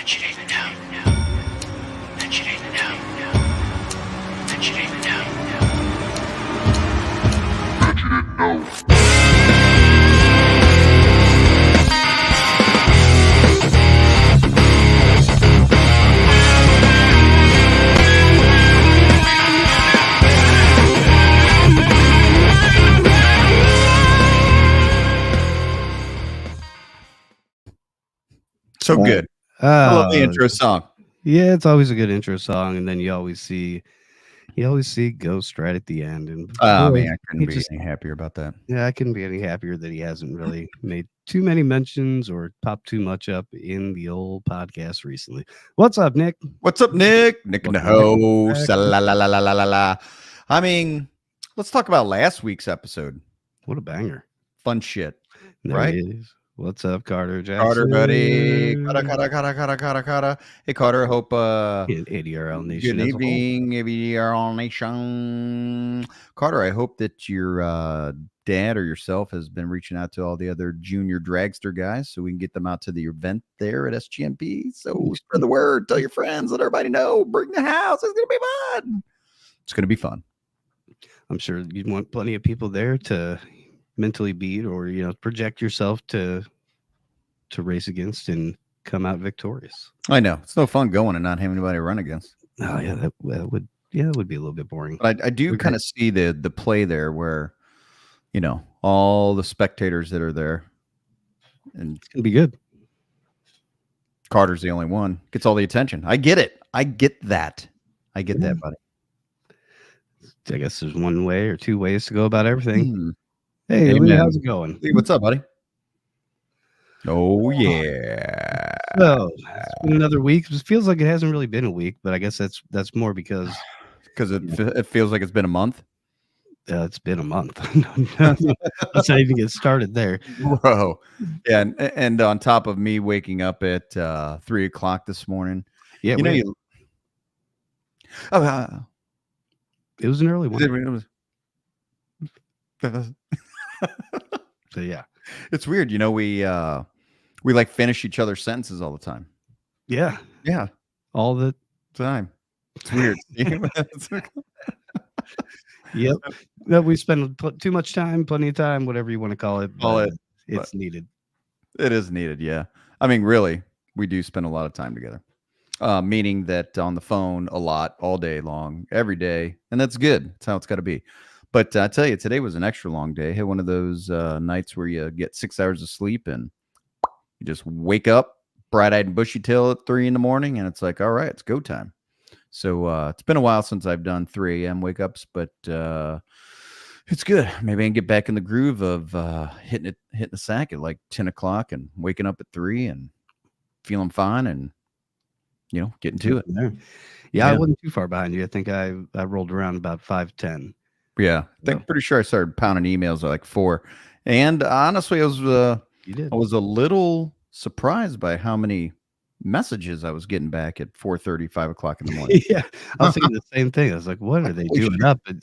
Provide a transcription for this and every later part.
Bet you didn't know. Bet you didn't know. Bet you didn't know. Bet you didn't know. So good. I love the intro song. Yeah, it's always a good intro song, and then you always see Ghost right at the end. And Oh boy, man, I couldn't he be just- any happier about that. yeah, I couldn't be any happier that he hasn't really made too many mentions or popped too much up in the old podcast recently. What's up, Nick? What's up, Nick? Nick and the Welcome host. back. La la la la la la la. I mean, let's talk about last week's episode. What a banger! Fun shit. There Right? he is. What's up, Carter Jackson? Carter, buddy. Carter. Hey, Carter. Hope In ADRL Nation. good as a whole. evening, ADRL Nation. Carter, I hope that your dad or yourself has been reaching out to all the other junior dragster guys so we can get them out to the event there at SGMP. So spread the word, tell your friends, let everybody know, bring the house. It's gonna be fun. It's gonna be fun. I'm sure you'd want plenty of people there to mentally beat or project yourself to race against and come out victorious. I know it's no fun going and not having anybody to run against. Oh yeah, that would be a little bit boring. But I do Okay. kind of see the play there where, all the spectators that are there, and It's gonna be good. Carter's the only one gets all the attention. I get it. I get that. I get that, buddy. I guess there's one way or two ways to go about everything. Hmm. Hey, Lee, Amen. how's it going? Hey, what's up, buddy? Oh yeah. So it's been another week. It feels like it hasn't really been a week, but I guess that's more because Because it feels like it's been a month, it's been a month. Let's not even get started there. bro. Yeah, and on top of me waking up at 3:00 this morning, Yeah, it was an early one. So yeah, It's weird, we like finish each other's sentences all the time. yeah, Yeah, all the time. It's weird. yep. No, we spend too much time, plenty of time, whatever you want to call it. Call but it, It's needed. It is needed, yeah. I mean, really, we do spend a lot of time together. Meaning that on the phone a lot, all day long, every day, and that's good. That's how it's got to be. But I tell you, today was an extra long day. I had one of those nights where you get 6 hours of sleep and you just wake up bright-eyed and bushy-tailed at 3 a.m, and it's like, all right, it's go time. So it's been a while since I've done 3 a.m. wake-ups, but it's good. Maybe I can get back in the groove of hitting the sack at like 10 o'clock and waking up at 3 and feeling fine and getting to it. Yeah, I wasn't too far behind you. I think I rolled around about 5:10. Yeah, pretty sure I started pounding emails at like 4. And honestly, I was You did. I was a little surprised by how many messages I was getting back at 4:30, 5 o'clock in the morning. Yeah, I was thinking the same thing. I was like, what are they doing up at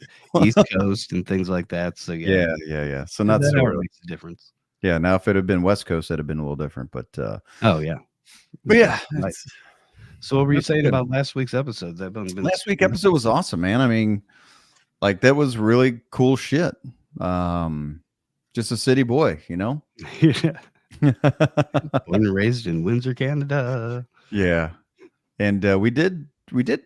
East Coast and things like that? So Yeah. So not that so hour early. makes a difference. Yeah, now if it had been West Coast, that'd have been a little different. But Oh yeah. yeah. Right. So what were you That's saying good. about last week's episodes? I've been Last week episode was awesome, man. I mean, like that was really cool shit. Just a city boy, Yeah. Born and raised in Windsor, Canada. Yeah. And we did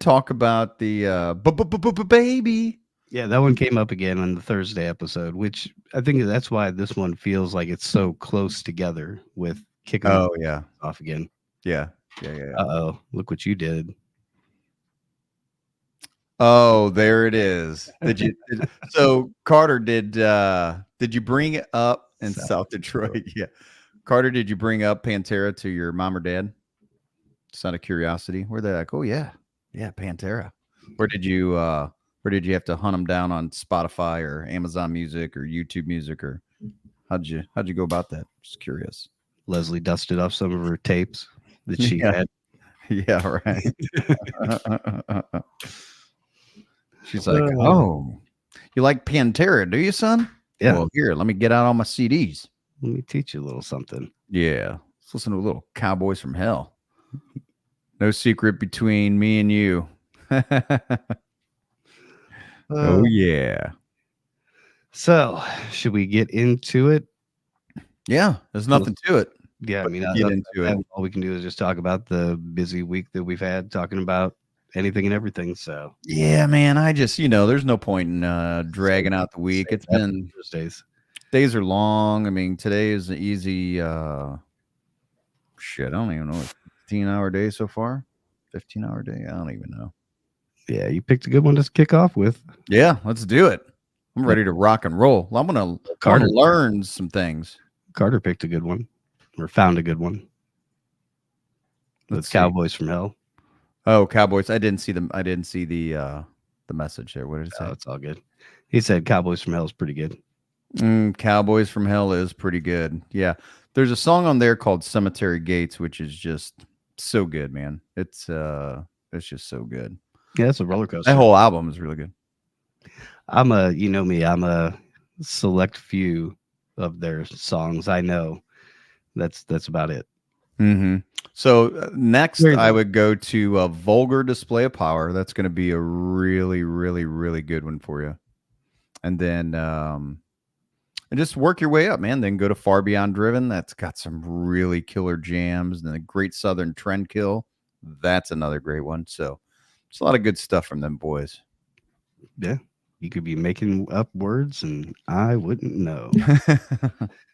talk about the baby. Yeah, that one came up again on the Thursday episode, which I think that's why this one feels like it's so close together with kicking Oh yeah. off again. Yeah. Uh-oh, look what you did. Oh, there it is. So Carter, did you bring up in South Detroit? Yeah. Carter, did you bring up Pantera to your mom or dad? Just out of curiosity. Were they like, oh yeah, Pantera? Or did you have to hunt them down on Spotify or Amazon Music or YouTube Music, or how'd you go about that? Just curious. Leslie dusted off some of her tapes that she had. Yeah, right. She's like, oh, you like Pantera, do you, son? Yeah. Well, here, let me get out all my CDs. Let me teach you a little something. Yeah. Let's listen to a little Cowboys from Hell. No secret between me and you. Oh yeah. So, should we get into it? Yeah, there's nothing to it. Yeah, I But mean, to get into it. all we can do is just talk about the busy week that we've had, talking about anything and everything. So, Yeah, man. I just, there's no point in dragging out the week. It's been Thursdays. days are long. I mean, today is an easy shit. I don't even know. 15-hour day so far. 15-hour day. I don't even know. Yeah, you picked a good one to kick off with. Yeah, let's do it. I'm ready to rock and roll. I'm gonna Carter. learn some things. Carter picked a good one, or found a good one. Let's With see. Cowboys from Hell. Oh, Cowboys. I didn't see them. I didn't see the message there. What did it say? Oh, it's all good. He said Cowboys from Hell is pretty good. Cowboys from Hell is pretty good. Yeah. There's a song on there called Cemetery Gates, which is just so good, man. It's just so good. Yeah, it's a roller coaster. That whole album is really good. I'm a select few of their songs I know. That's about it. Mm-hmm. So next, Very I good. would go to a Vulgar Display of Power. That's going to be a really, really, really good one for you. And then and just work your way up, man. Then go to Far Beyond Driven. That's got some really killer jams. And the Great Southern Trend Kill. That's another great one. So it's a lot of good stuff from them boys. Yeah. You could be making up words and I wouldn't know.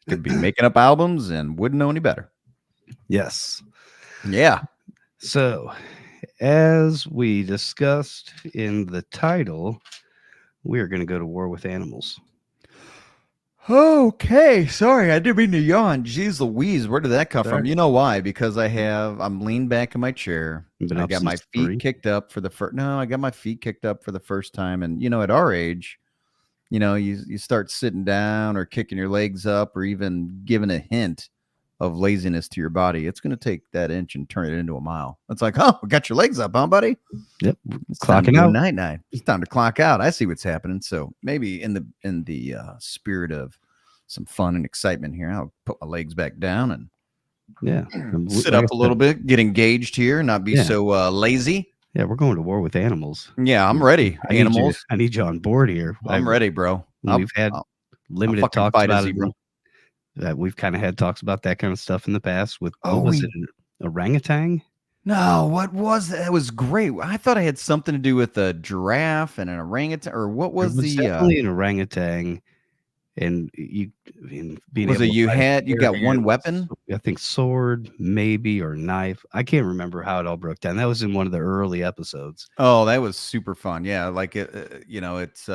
Could be making up albums and wouldn't know any better. Yes. Yeah. So, as we discussed in the title, we are going to go to war with animals. Okay, sorry, I didn't mean to yawn. Jeez Louise, where did that come from? Sorry. You know why? Because I'm leaned back in my chair. Been I up got my since feet 3. kicked up for the first. No, I got my feet kicked up for the first time, and at our age, you start sitting down or kicking your legs up or even giving a hint of laziness to your body. It's going to take that inch and turn it into a mile. It's like, oh, we got your legs up, huh, buddy? Yep. It's time to Clocking go out. night. It's time to clock out. I see what's happening. So maybe in the spirit of some fun and excitement here, I'll put my legs back down and Yeah. sit up a little bit, get engaged here, not be Yeah. so lazy. Yeah, we're going to war with animals. Yeah, I'm ready. Animals, I need you on board here. I'm ready, bro. We've had limited fucking talks fight a about it. zebra. We've kind of had talks about that kind of stuff in the past with Oh, what was we- it, an orangutan? No, what was that? It was great. I thought I had something to do with a giraffe and an orangutan, or what was It was the? definitely an orangutan, and being Was able it to you fight got their one hands, weapon? I think sword, maybe, or knife. I can't remember how it all broke down. That was in one of the early episodes. Oh, that was super fun. Yeah, like it. It's.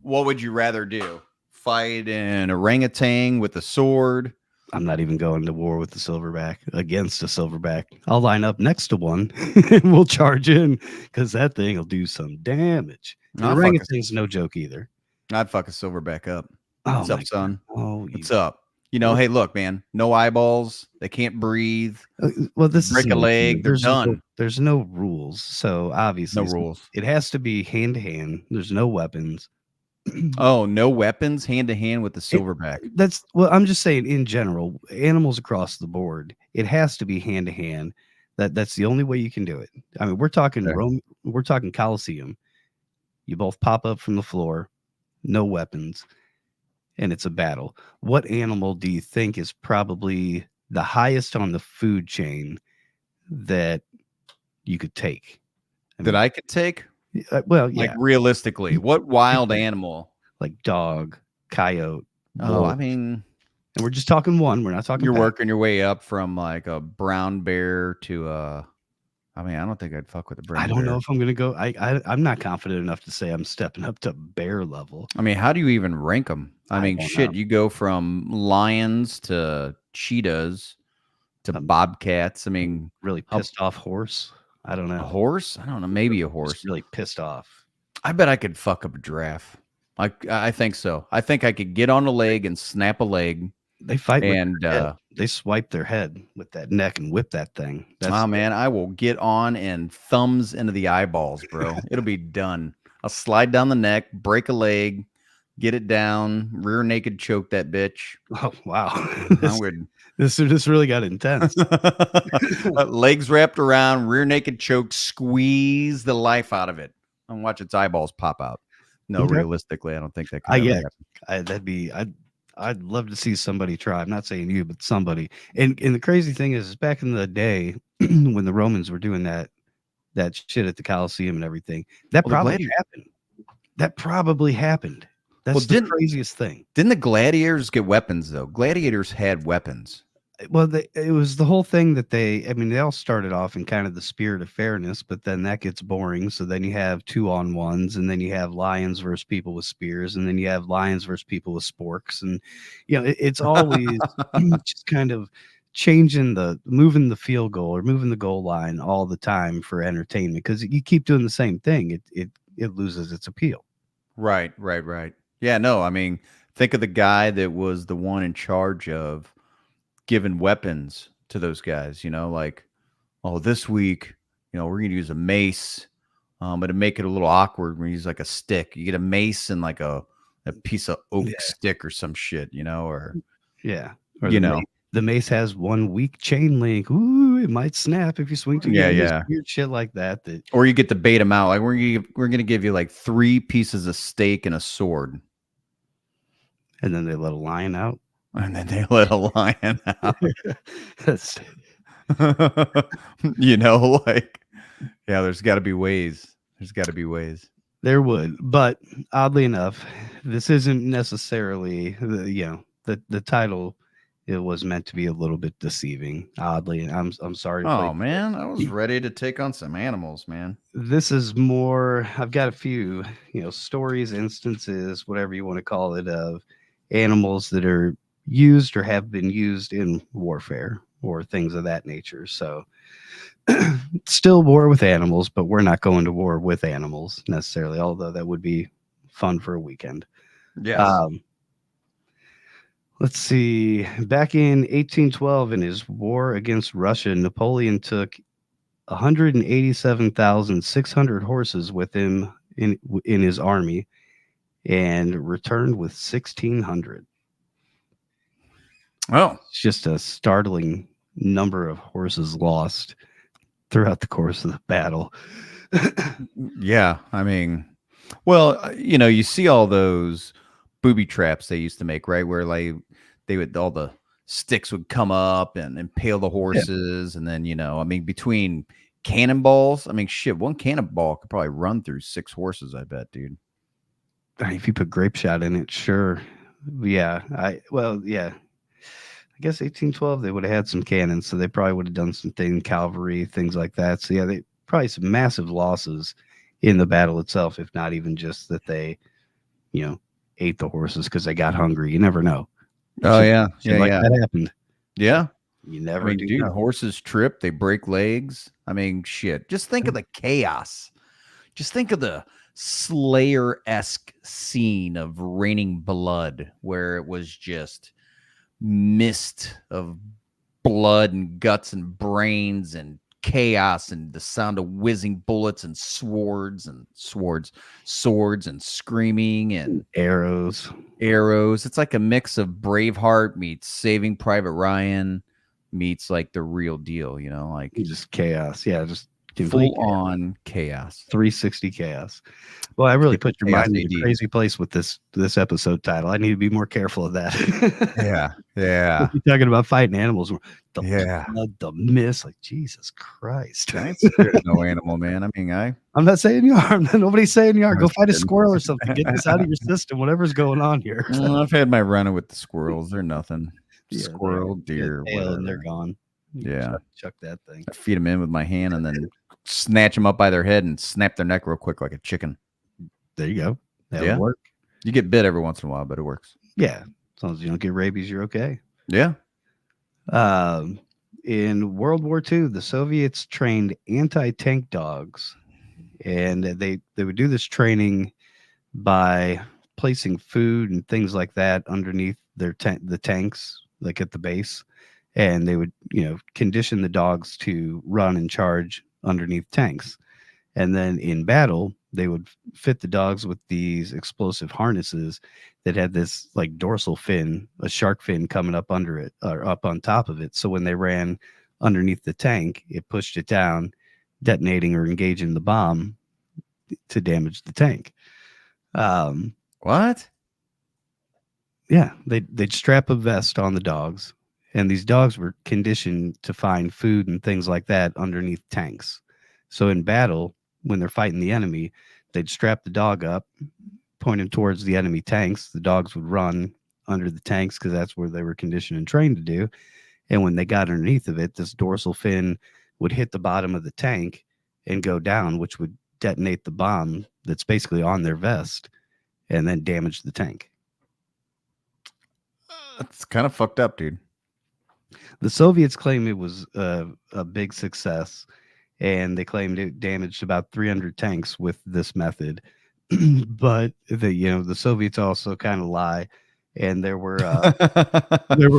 What would you rather do? Fight an orangutan with a sword? I'm not even going to war with the silverback against a silverback. I'll line up next to one and we'll charge in because that thing will do some damage. The I'll fuck orangutan's no joke either. I'd fuck a silverback up. Oh, What's my up, son? God. Oh, What's up? Hey, look, man. No eyeballs. They can't breathe. Well, this Break is a leg, they're done. There's no rules, so obviously No rules. It has to be hand to hand. There's no weapons. Oh, no weapons, hand to hand with the silverback. That's well, I'm just saying in general, animals across the board, it has to be hand to hand. That's the only way you can do it. I mean, we're talking Okay. Rome, we're talking Colosseum. You both pop up from the floor, no weapons, and it's a battle. What animal do you think is probably the highest on the food chain that you could take? That I could take? Well, Like yeah, realistically, what wild animal? like dog, coyote. Oh, I wolf. mean, And we're just talking one. We're not talking. you're pack. working your way up from like a brown bear to a. I mean, I don't think I'd fuck with a brown I bear. don't know if I'm gonna go. I'm not confident enough to say I'm stepping up to bear level. I mean, how do you even rank them? I I mean, don't shit, know. you go from lions to cheetahs to bobcats. I mean, Really How- pissed off horse. I don't a know. horse? I don't know. Maybe a Just horse. really pissed off. I bet I could fuck up a giraffe. I think so. I think I could get on a leg and snap a leg. They fight with And their head. They swipe their head with that neck and whip that thing. oh man, I will get on and thumbs into the eyeballs, bro. It'll be done. I'll slide down the neck, break a leg, get it down, rear naked choke that bitch. Oh wow, I would this really got intense. legs wrapped around, rear naked choke, squeeze the life out of it, and watch its eyeballs pop out. No, Okay. realistically, I don't think that could ever Yeah, happen. that'd be I'd love to see somebody try. I'm not saying you, but somebody. And the crazy thing is back in the day when the Romans were doing that shit at the Colosseum and everything, that Well, the probably gladi- happened. That probably happened. That's Well, the didn't- craziest thing. Didn't the gladiators get weapons though? Gladiators had weapons. Well, it was the whole thing that I mean, they all started off in kind of the spirit of fairness, but then that gets boring. So then you have 2-on-1s, and then you have lions versus people with spears, and then you have lions versus people with sporks. And, it's always just kind of moving the field goal or moving the goal line all the time for entertainment. Because you keep doing the same thing, it loses its appeal. Right. Yeah, no, I mean, think of the guy that was the one in charge of giving weapons to those guys, like, oh, this week, we're going to use a mace, but to make it a little awkward, we're going to use like a stick. You get a mace and like a piece of oak stick or some shit, or, Yeah. Or you the mace has one weak chain link. Ooh, it might snap if you swing too. Yeah. Weird shit like that. Or you get to bait them out. Like we're going to give you like 3 pieces of steak and a sword. And then they let a lion out. And then they let a lion out. That's Like, yeah, there's got to be ways. there would, but oddly enough, this isn't necessarily the title. It was meant to be a little bit deceiving. Oddly, I'm sorry. Oh man, I was ready to take on some animals, man. This is more. I've got a few, stories, instances, whatever you want to call it, of animals that are used or have been used in warfare or things of that nature. So still war with animals, but we're not going to war with animals necessarily, although that would be fun for a weekend. Yes. Let's see. Back in 1812, in his war against Russia, Napoleon took 187,600 horses with him in his army and returned with 1,600. Oh, It's just a startling number of horses lost throughout the course of the battle. yeah. I mean, well, you see all those booby traps they used to make, right? Where like all the sticks would come up and impale the horses. And then, I mean, between cannonballs, I mean, shit, one cannonball could probably run through 6 horses, I bet, dude. If you put grape shot in it, sure. Yeah. I guess 1812 they would have had some cannons, so they probably would have done some cavalry, things like that. So yeah, they probably some massive losses in the battle itself, if not even just that they, ate the horses because they got hungry. You never know. Oh yeah, That happened. Yeah, you never. I mean, dude, horses trip, they break legs. I mean, shit. Just think of the chaos. Just think of the Slayer-esque scene of raining blood, where it was just mist of blood and guts and brains and chaos and the sound of whizzing bullets and swords and screaming and arrows. It's like a mix of Braveheart meets Saving Private Ryan meets like the real deal, like just chaos. Yeah, just full on chaos. 360 chaos. Well, I really put your mind in a crazy place with this episode title. I need to be more careful of that. Yeah. You're talking about fighting animals. The Yeah. blood, the mist, like Jesus Christ. I ain't scared of no animal, man. I mean, I'm not saying you are. Nobody's saying you are. Go fight a squirrel or something. Get this out of your system. Whatever's going on here. I've had my run with the squirrels. They're nothing. Yeah, Squirrel, deer, and they're gone. Yeah. Chuck that thing. I feed them in with my hand and then snatch them up by their head and snap their neck real quick like a chicken. There you go. That'll work. You get bit every once in a while, but it works. Yeah. As long as you don't get rabies, you're okay. Yeah. In World War II, the Soviets trained anti-tank dogs, and they would do this training by placing food and things like that underneath the tanks, like at the base, and they would condition the dogs to run and charge underneath tanks. And then in battle, they would fit the dogs with these explosive harnesses that had this like dorsal fin, a shark fin coming up under it or up on top of it. So when they ran underneath the tank, it pushed it down, detonating or engaging the bomb to damage the tank. What? Yeah, they'd strap a vest on the dogs, and these dogs were conditioned to find food and things like that underneath tanks. So in battle, when they're fighting the enemy, they'd strap the dog up, point him towards the enemy tanks. The dogs would run under the tanks because that's where they were conditioned and trained to do. And when they got underneath of it, this dorsal fin would hit the bottom of the tank and go down, which would detonate the bomb that's basically on their vest and then damage the tank. That's kind of fucked up, dude. The Soviets claim it was a big success, and they claimed it damaged about 300 tanks with this method. But the Soviets also kind of lie, and there were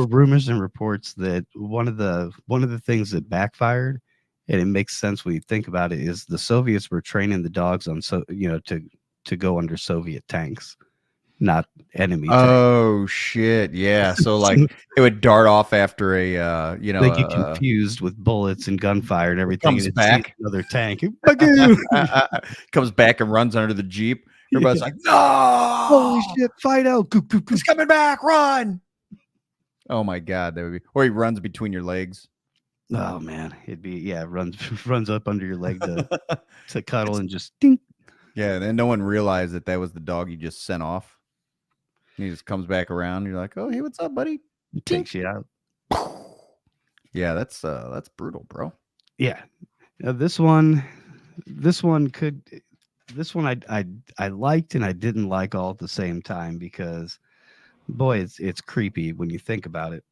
rumors and reports that one of the things that backfired, and it makes sense when you think about it, is the Soviets were training the dogs on to go under Soviet tanks, not enemy tanks. Oh shit! Yeah, so like it would dart off after a They get confused with bullets and gunfire and everything. Comes and back. Another tank. comes back and runs under the Jeep. Everybody's like, no! Holy shit, fight out. He's coming back, run! Oh my god, that would be, or he runs between your legs. Oh man, it'd be runs up under your leg to cuddle and just ding. Yeah, and then no one realized that was the dog you just sent off. He just comes back around. You're like, oh, hey, what's up, buddy? Takes you out. Yeah, that's brutal, bro. Yeah, this one I liked and I didn't like all at the same time because, boy, it's creepy when you think about it.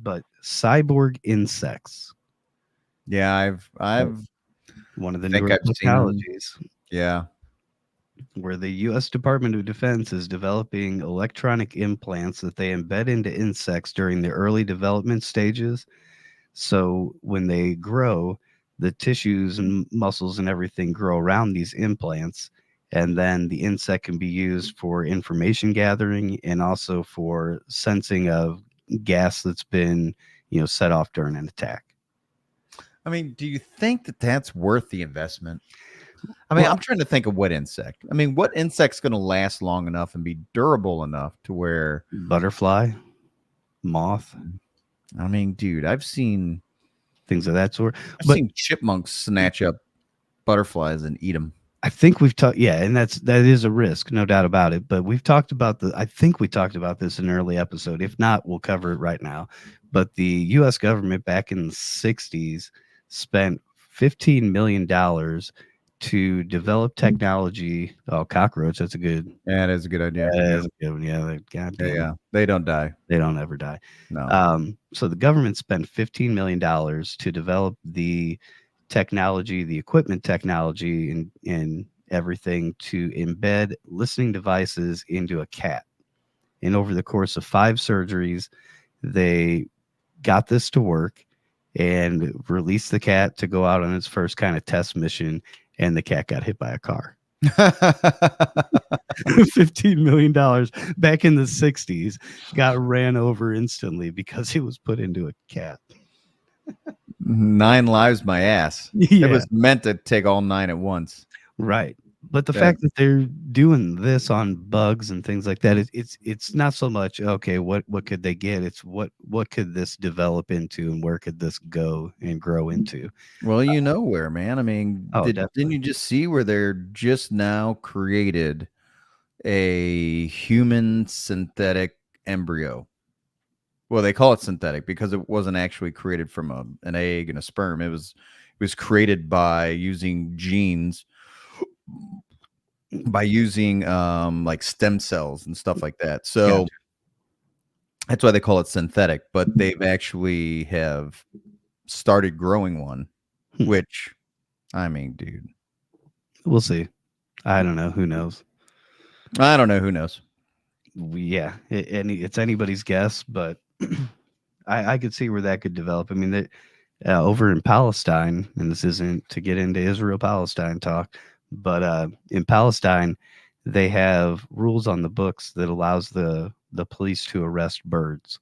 But cyborg insects. Yeah, I've one of the think newer I've seen them. technologies. Yeah. Where the U.S. Department of Defense is developing electronic implants that they embed into insects during the early development stages. So when they grow, the tissues and muscles and everything grow around these implants. And then the insect can be used for information gathering and also for sensing of gas that's been, set off during an attack. I mean, do you think that that's worth the investment? I mean, I'm trying to think of what insect. I mean, what insect's going to last long enough and be durable enough to where butterfly, moth. I mean, dude, I've seen things of that sort. I've seen chipmunks snatch up butterflies and eat them. I think we've talked, and that is a risk, no doubt about it. But we've talked about I think we talked about this in an early episode. If not, we'll cover it right now. But the U.S. government back in the 60s spent $15 million to develop technology. Oh, cockroach. That's a good. Yeah, that is a good idea. That is a good one. Yeah, yeah. They don't die. They don't ever die. No. So the government spent $15 million to develop the technology, the equipment technology, and everything to embed listening devices into a cat. And over the course of 5 surgeries, they got this to work and released the cat to go out on its first kind of test mission. And the cat got hit by a car. $15 million back in the 60s got ran over instantly because it was put into a cat. 9 lives, my ass. Yeah. It was meant to take all 9 at once. Right. But the fact that they're doing this on bugs and things like that, it's not so much, okay, what could they get? It's what could this develop into and where could this go and grow into? Well, where, man. I mean, didn't you just see where they're just now created a human synthetic embryo? Well, they call it synthetic because it wasn't actually created from an egg and a sperm. It was created by using genes, by using like stem cells and stuff like that. So Gotcha. That's why they call it synthetic, but they've actually have started growing one, which, I mean, dude, we'll see. I don't know. Who knows? I don't know. Who knows? It's anybody's guess, but I could see where that could develop. I mean, over in Palestine, and this isn't to get into Israel-Palestine talk, but in Palestine, they have rules on the books that allows the police to arrest birds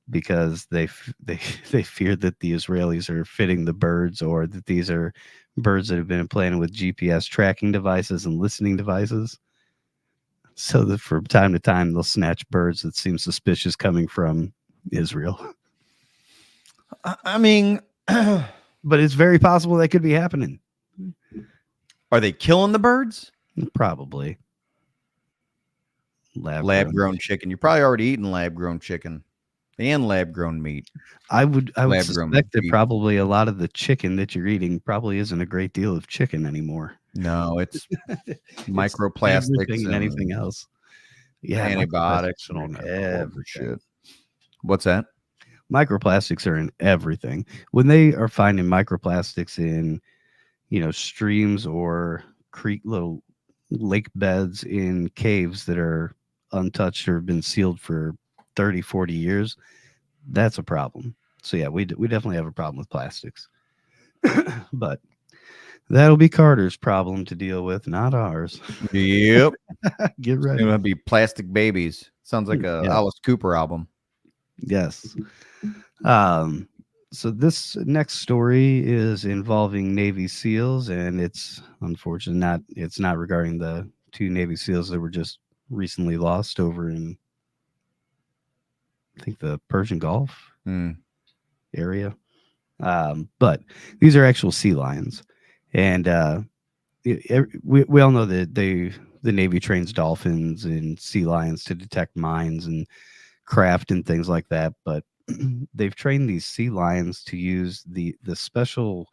because they they fear that the Israelis are fitting the birds, or that these are birds that have been implanted with GPS tracking devices and listening devices. So that from time to time they'll snatch birds that seem suspicious coming from Israel. I mean, But it's very possible that could be happening. are they killing the birds? Probably. Lab grown chicken. You're probably already eating lab grown chicken and lab grown meat. I would lab-grown suspect that beef. probably a lot of the chicken that you're eating probably isn't a great deal of chicken anymore. No, it's It's microplastics everything and anything else. Yeah, antibiotics microplastics are and in all that everything. shit. What's that? Microplastics are in everything. When they are finding microplastics in, streams or little lake beds in caves that are untouched or been sealed for 30, 40 years, that's a problem. So yeah, we definitely have a problem with plastics. But that'll be Carter's problem to deal with, not ours. Yep. Get It's ready. gonna be plastic babies. Sounds like a Yeah. Alice Cooper album. Yes. So this next story is involving Navy SEALs, and it's unfortunately not regarding the 2 Navy SEALs that were just recently lost over in, I think, the Persian Gulf Hmm. area. But these are actual sea lions, and we all know that the Navy trains dolphins and sea lions to detect mines and craft and things like that. But they've trained these sea lions to use the special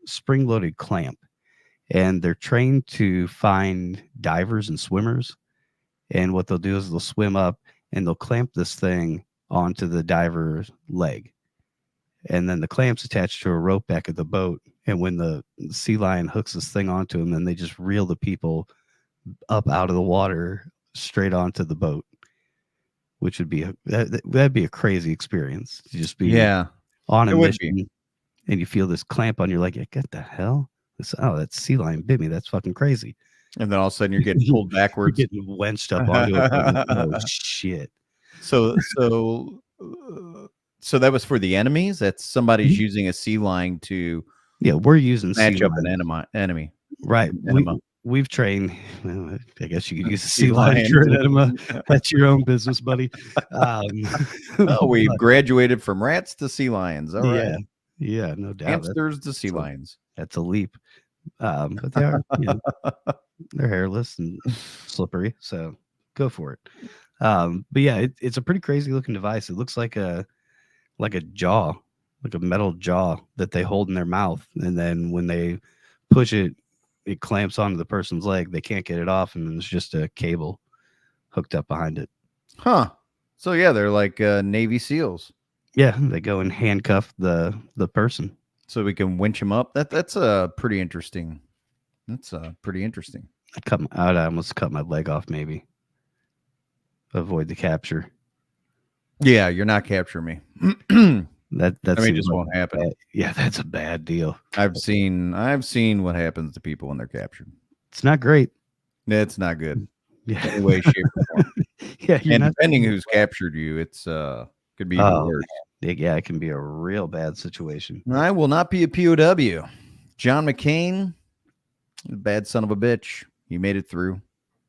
spring-loaded clamp, and they're trained to find divers and swimmers. And what they'll do is they'll swim up and they'll clamp this thing onto the diver's leg, and then the clamp's attached to a rope back of the boat. And when the sea lion hooks this thing onto him, then they just reel the people up out of the water straight onto the boat, which would be that'd be a crazy experience to just be on a it would be. mission and you feel this clamp on your leg. Like, what the hell? That sea lion bit me. That's fucking crazy. And then all of a sudden you're getting pulled You're backwards. getting wenched up onto it. Like, oh shit. So that was for the enemies. That's somebody's using a sea lion to Yeah, we're using match sea up lion. an enemy. Right. Enema. We've trained. Well, I guess you could use a Sea sea lion lion. for an enema. That's your own business, buddy. Oh, we graduated from rats to sea lions. All right. Yeah, no doubt. Hamsters to sea so- lions. That's a leap. But they are, they're hairless and slippery, so go for it. But yeah, it's a pretty crazy looking device. It looks like a jaw, like a metal jaw that they hold in their mouth, and then when they push it, it clamps onto the person's leg. They can't get it off, and then there's just a cable hooked up behind it. Huh. So yeah, they're like Navy SEALs. Yeah, they go and handcuff the person. So we can winch them up. That's pretty interesting. That's pretty interesting. I almost cut my leg off, maybe. Avoid the capture. Yeah, you're not capturing me. That's just won't happen. Yeah, that's a bad deal. I've seen what happens to people when they're captured. It's not great. It's not good. Yeah, Any way, shape, or form. yeah. And depending who's captured you, it's could be even worse. Yeah, it can be a real bad situation. I will not be a POW. John McCain, bad son of a bitch. He made it through.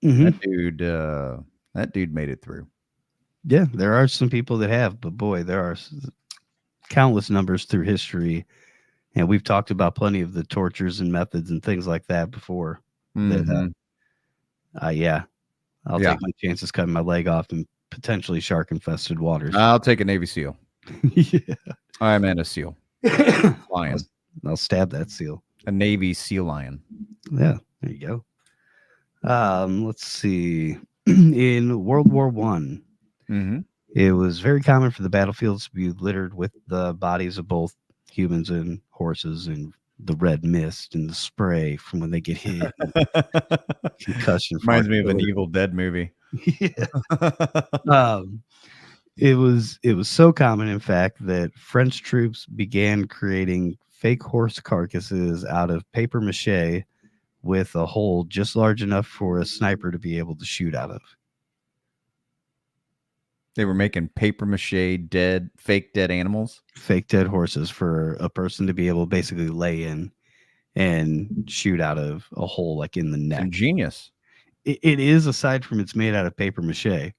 Mhm. That dude made it through. Yeah, there are some people that have, but boy, there are countless numbers through history, and we've talked about plenty of the tortures and methods and things like that before. Mhm. Yeah, I'll Yeah. take my chances cutting my leg off in potentially shark infested waters. I'll take a Navy SEAL. Yeah. I'm a SEAL. Lion. I'll stab that seal. A Navy SEAL lion. Yeah, there you go. Let's see. In World War One, Mm-hmm. it was very common for the battlefields to be littered with the bodies of both humans and horses, and the red mist and the spray from when they get hit. Concussion. Reminds me of an Evil Dead movie. Yeah. It was so common, in fact, that French troops began creating fake horse carcasses out of paper mache with a hole just large enough for a sniper to be able to shoot out of. They were making paper mache fake dead animals. Fake dead horses for a person to be able to basically lay in and shoot out of a hole like in the neck. Ingenious. It is, aside from it's made out of paper mache.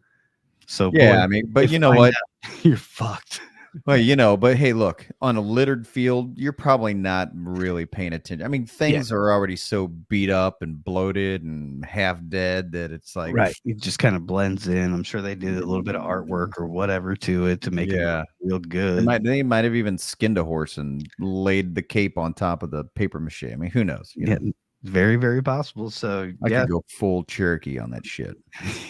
So Yeah, boy, I mean, but if you know find what? out, you're fucked. Well, you know, but hey, look, on a littered field, you're probably not really paying attention. I mean, things are already so beat up and bloated and half dead that it's like, Right. It just kind of blends in. I'm sure they did a little bit of artwork or whatever to it to make it yeah, look real good. they might have even skinned a horse and laid the cape on top of the paper mache. I mean, who knows? You know? Yeah, very, very possible. So I yeah, could go full Cherokee on that shit.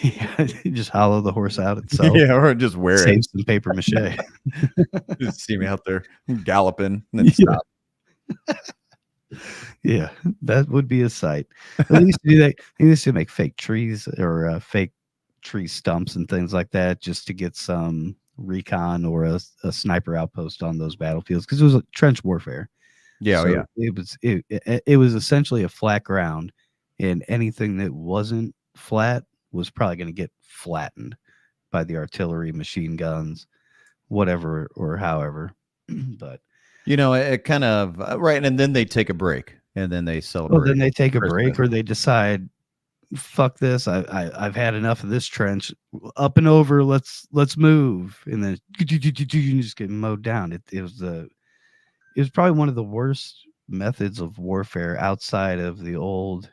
yeah, you just hollow the horse out itself. Yeah, or just wear Save it. some paper mache. Just see me out there galloping and then Yeah. stop. Yeah, that would be a sight. They used to do that. They used to make fake trees or fake tree stumps and things like that just to get some recon or a sniper outpost on those battlefields because it was a trench warfare. Yeah, So yeah. it was essentially a flat ground, and anything that wasn't flat was probably going to get flattened by the artillery, machine guns, whatever or however. But You know, it kind of right, and then they take a break, and then they celebrate. well, then they take a break, Christmas. or they decide, "Fuck this! I've had enough of this trench. Up and over. Let's move." And then you just get mowed down. It was probably one of the worst methods of warfare outside of the old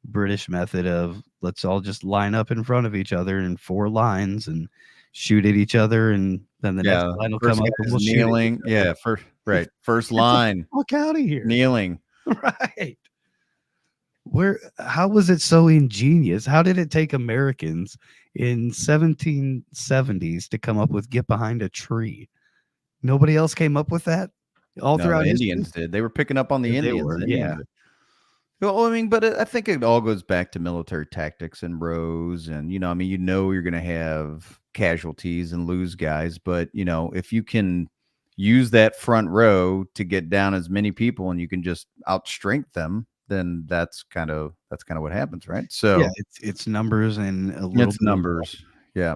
British method of let's all just line up in front of each other in 4 lines and shoot at each other, and then the next line will first come up guy's and we'll shoot at each kneeling. other. Yeah, first Get the line fuck out of here. kneeling. Right. How was it so ingenious? How did it take Americans in 1770s to come up with get behind a tree? Nobody else came up with that all No, throughout the history? Indians did. They were picking up on the Yeah, they Indians. were, The Indians yeah. did. Well, I mean, but I think it all goes back to military tactics and rows, and I mean, you're going to have casualties and lose guys, but if you can use that front row to get down as many people and you can just outstrength them, then that's kind of what happens, right? So Yeah, it's numbers and a little it's bit of numbers. Yeah,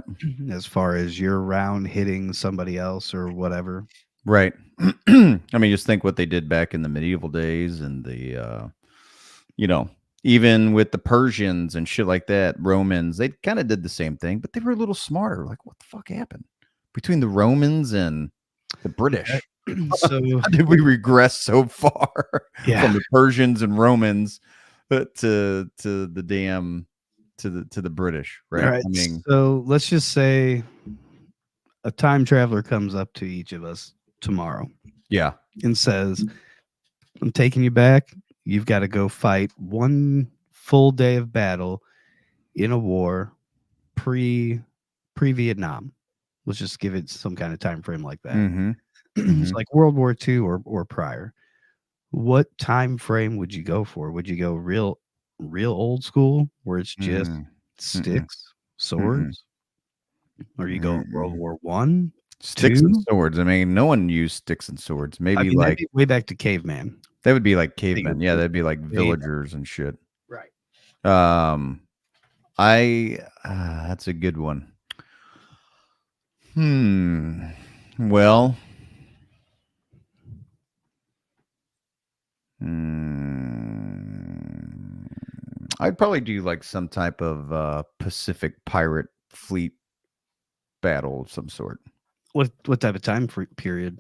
as far as your round hitting somebody else or whatever. right. I mean, just think what they did back in the medieval days and the even with the Persians and shit like that, Romans, they kind of did the same thing, but they were a little smarter. Like, what the fuck happened between the Romans and the British? So How did we regress so far yeah, from the Persians and Romans to the damn to the British, right? all right. I mean, So let's just say a time traveler comes up to each of us tomorrow yeah, and says, "I'm taking you back. You've got to go fight one full day of battle in a war pre-Vietnam. Let's just give it some kind of time frame like that. mm-hmm. It's like World War II or prior. What time frame would you go for? Would you go real old school where it's just sticks, swords? Or you go World War One? Sticks and Two? swords. I mean, no one used sticks and swords. Maybe I mean, that'd like be way back to caveman. that would be like think it cavemen. would Yeah, be that'd be like way villagers and shit. Right. That's a good one. Well, I'd probably do like some type of Pacific pirate fleet battle of some sort. What type of time period?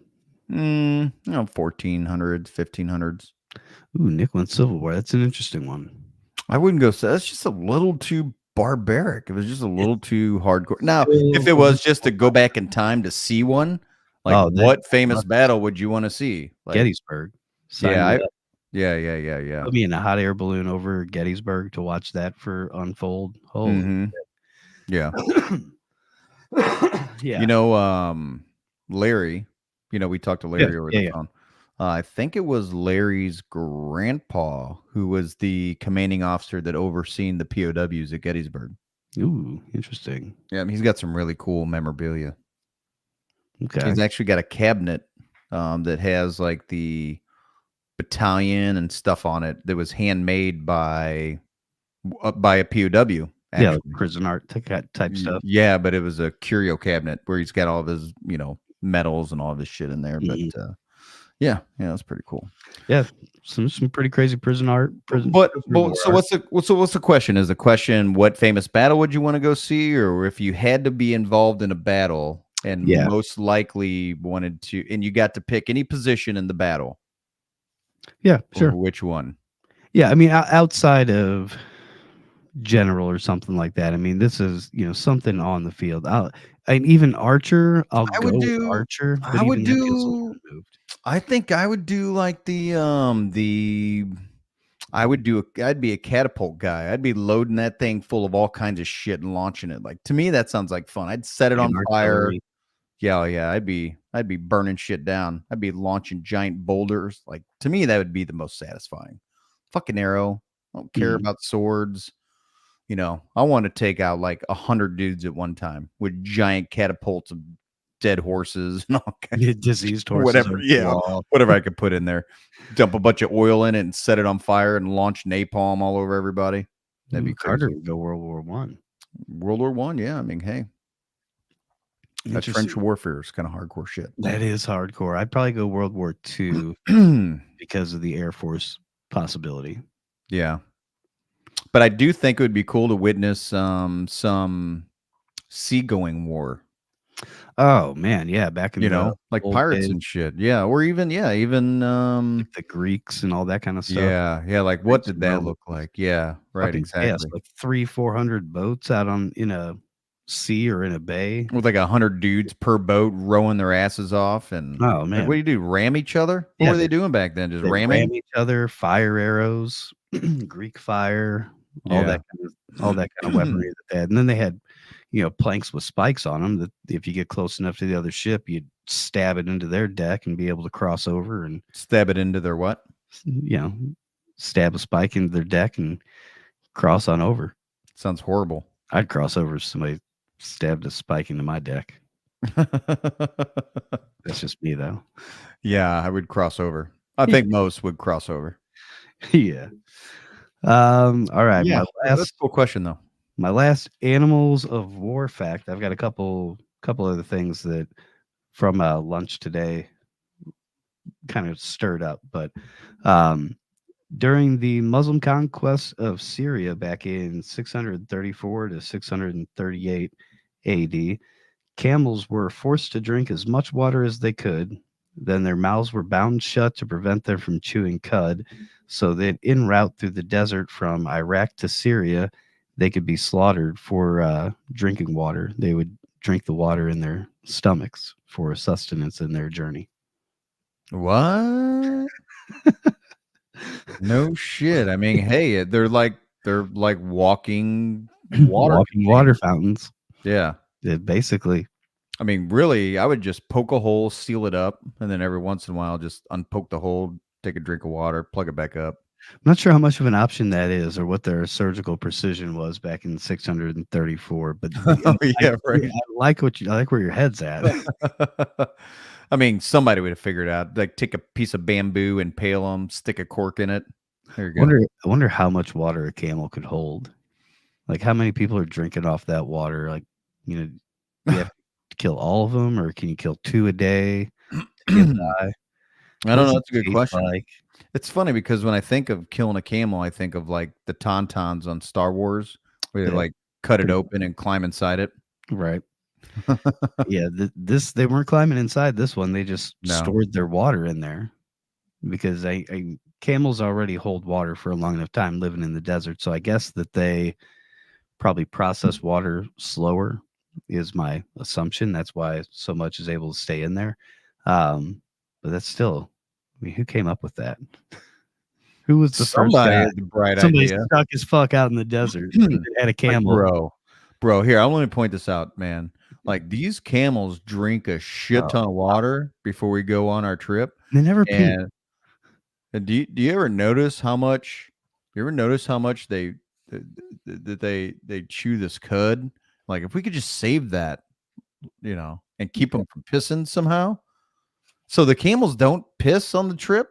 1400s, 1500s. Ooh, Nickel and Civil War. That's an interesting one. I wouldn't go so. That's just a little too barbaric. It was just a little too hardcore. Now, if it was just to go back in time to see one, like what famous battle would you want to see? Like, Gettysburg. Yeah, yeah. Put me in a hot air balloon over Gettysburg to watch that for unfold. Oh, yeah. yeah. Larry. We talked to Larry over the phone. I think it was Larry's grandpa who was the commanding officer that overseen the POWs at Gettysburg. Ooh, interesting. Yeah, he's got some really cool memorabilia. Okay. He's actually got a cabinet that has like the battalion and stuff on it that was handmade by a POW. Yeah, like Actually, prison art type stuff. yeah, but it was a curio cabinet where he's got all of his medals and all of his shit in there. But Mhm. yeah, that's pretty cool. Yeah, some pretty crazy prison art. But prisoner of war so art. what's the question? Is the question what famous battle would you want to go see, or if you had to be involved in a battle and Yeah. most likely wanted to, and you got to pick any position in the battle, Yeah, sure. which one? Yeah, I mean, outside of general or something like that. I mean, this is something on the field. And even archer, I'll I go would with do. archer, but I would even that feels a little do. removed. I think I would do like I would do I'd be a catapult guy. I'd be loading that thing full of all kinds of shit and launching it. Like to me, that sounds like fun. I'd set it on And fire. artillery. Yeah, yeah. I'd be burning shit down. I'd be launching giant boulders. Like to me, that would be the most satisfying. Fucking arrow. I don't care Mhm. about swords. I want to take out like 100 dudes at one time with giant catapults of dead horses and all kinds of Diseased horses. whatever. over the Yeah, wall. whatever I could put in there. Dump a bunch of oil in it and set it on fire and launch napalm all over everybody. That'd be Carter crazy. would go World War One. World War One. Yeah, I mean, hey, that trench Interesting. warfare is kind of hardcore shit. That is hardcore. I'd probably go World War II because of the Air Force possibility. Yeah, but I do think it would be cool to witness some seagoing war. Oh man, yeah, back in the like old pirates days, and shit. Yeah, or even like the Greeks and all that kind of stuff. yeah. Like what Greeks did and that Romans. look like? Yeah, right, Fucking chaos, exactly. like 300-400 boats out in a sea or in a bay. With like 100 dudes per boat rowing their asses off, and Oh like, man, what do you do? Ram each other? What yeah, were they doing back then? Just they ramming? ram each other, fire arrows, Greek fire, all Yeah. that kind of weaponry that they had. And then they had, planks with spikes on them that if you get close enough to the other ship, you'd stab it into their deck and be able to cross over and Stab it into their what? Stab a spike into their deck and cross on over. Sounds horrible. I'd cross over if somebody stabbed a spike into my deck. That's just me though. Yeah, I would cross over. I think most would cross over. Yeah. All right. Yeah, that's a cool question though. My last animals of war fact. I've got a couple other things that from lunch today kind of stirred up, but during the Muslim conquest of Syria back in 634 to 638 AD, camels were forced to drink as much water as they could. Then their mouths were bound shut to prevent them from chewing cud, so that en route through the desert from Iraq to Syria, they could be slaughtered for drinking water. They would drink the water in their stomachs for sustenance in their journey. What? No shit. I mean, hey, they're like walking water. Walking water fountains. Yeah. Basically. I mean, really, I would just poke a hole, seal it up, and then every once in a while just unpoke the hole, take a drink of water, plug it back up. I'm not sure how much of an option that is or what their surgical precision was back in 634, but Oh, yeah, right. I like where your head's at. I mean, somebody would have figured out. Like, take a piece of bamboo, impale them, stick a cork in it. There you go. I wonder how much water a camel could hold. Like, how many people are drinking off that water? Like, do you have to kill all of them, or can you kill 2 a day to get by? I don't know. That's a good question. Like? It's funny because when I think of killing a camel, I think of like the tauntauns on Star Wars, where they Yeah. like cut it open and climb inside it. Right. Yeah, they weren't climbing inside this one. They just stored their water in there because camels already hold water for a long enough time living in the desert. So I guess that they probably process water slower is my assumption. That's why so much is able to stay in there. But that's still, I mean, who came up with that? Who was the first guy? Had the bright Somebody idea. stuck as fuck out in the desert and had a camel. Bro, here, I want to point this out, man. Like, these camels drink a shit ton of water before we go on our trip. They never pee. And do you ever notice how much? You ever notice how much they chew this cud? Like, if we could just save that, and keep them from pissing somehow. So the camels don't piss on the trip.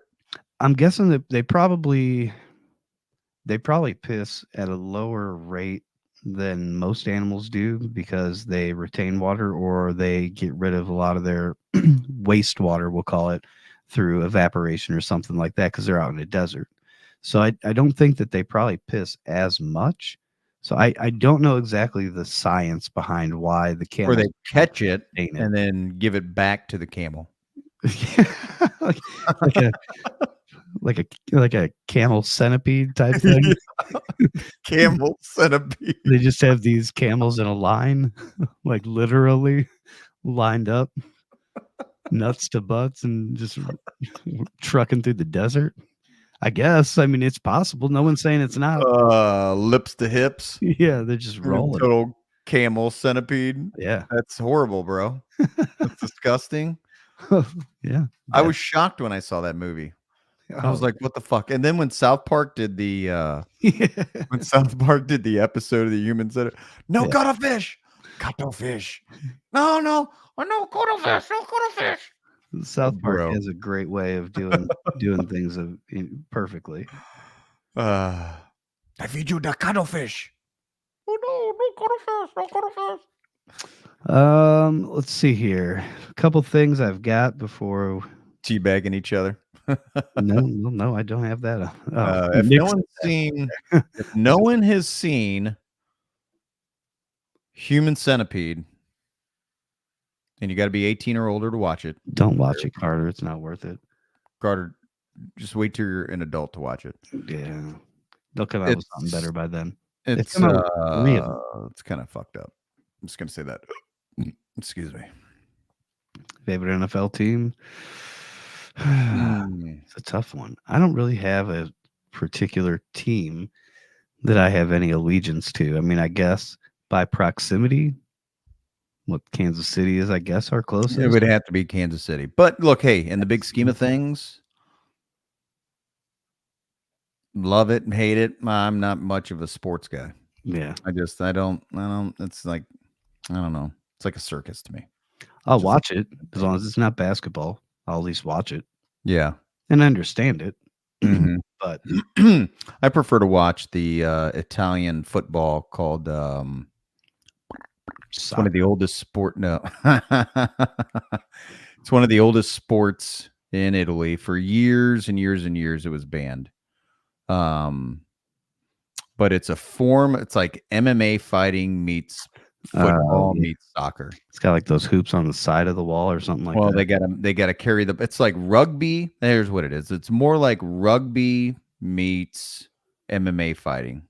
I'm guessing that they probably piss at a lower rate than most animals do because they retain water or they get rid of a lot of their wastewater, we'll call it, through evaporation or something like that because they're out in the desert. So I don't think that they probably piss as much. So I don't know exactly the science behind why the Or camels they catch it retain it. and then give it back to the camel. like, like a camel centipede type thing. Camel centipede. They just have these camels in a line, like literally lined up, nuts to butts, and just trucking through the desert. I guess. I mean, it's possible. No one's saying it's not. Lips to hips. Yeah, they're just rolling. Total camel centipede. Yeah. That's horrible, bro. That's disgusting. Yeah. I was shocked when I saw that movie. I was like, what the fuck? And then when South Park did the episode of the Human Centipede, no cuttlefish. Cuttlefish. No, cuttlefish, no cuttlefish. South Park Bro. has a great way of doing things perfectly. I feed you the cuttlefish. Oh no cuttlefish. Let's see here. A couple things I've got before. Teabagging each other. No, I don't have that. If no one has seen Human Centipede, and you got to be 18 or older to watch it. Don't watch it, Carter. It's not worth it. Carter, just wait till you're an adult to watch it. Yeah, they'll come out with something better by then. It's come out with it's kind of fucked up. I'm just gonna say that. Excuse me. Favorite NFL team? It's a tough one. I don't really have a particular team that I have any allegiance to. I mean, I guess by proximity, what Kansas City is, I guess, our closest. It would have to be Kansas City. But look, hey, in the big scheme of things, love it and hate it. I'm not much of a sports guy. Yeah. I don't, it's like, I don't know. It's like a circus to me. I'll watch it as long as it's not basketball. I'll at least watch it. Yeah. And understand it. Mhm. But I prefer to watch the Italian football called it's one of the oldest sport. No, it's one of the oldest sports in Italy. For years and years and years, it was banned. But it's a form. It's like MMA fighting meets football meets soccer. It's got like those hoops on the side of the wall or something like that. Well, they gotta carry the. It's like rugby. Here's what it is. It's more like rugby meets MMA fighting.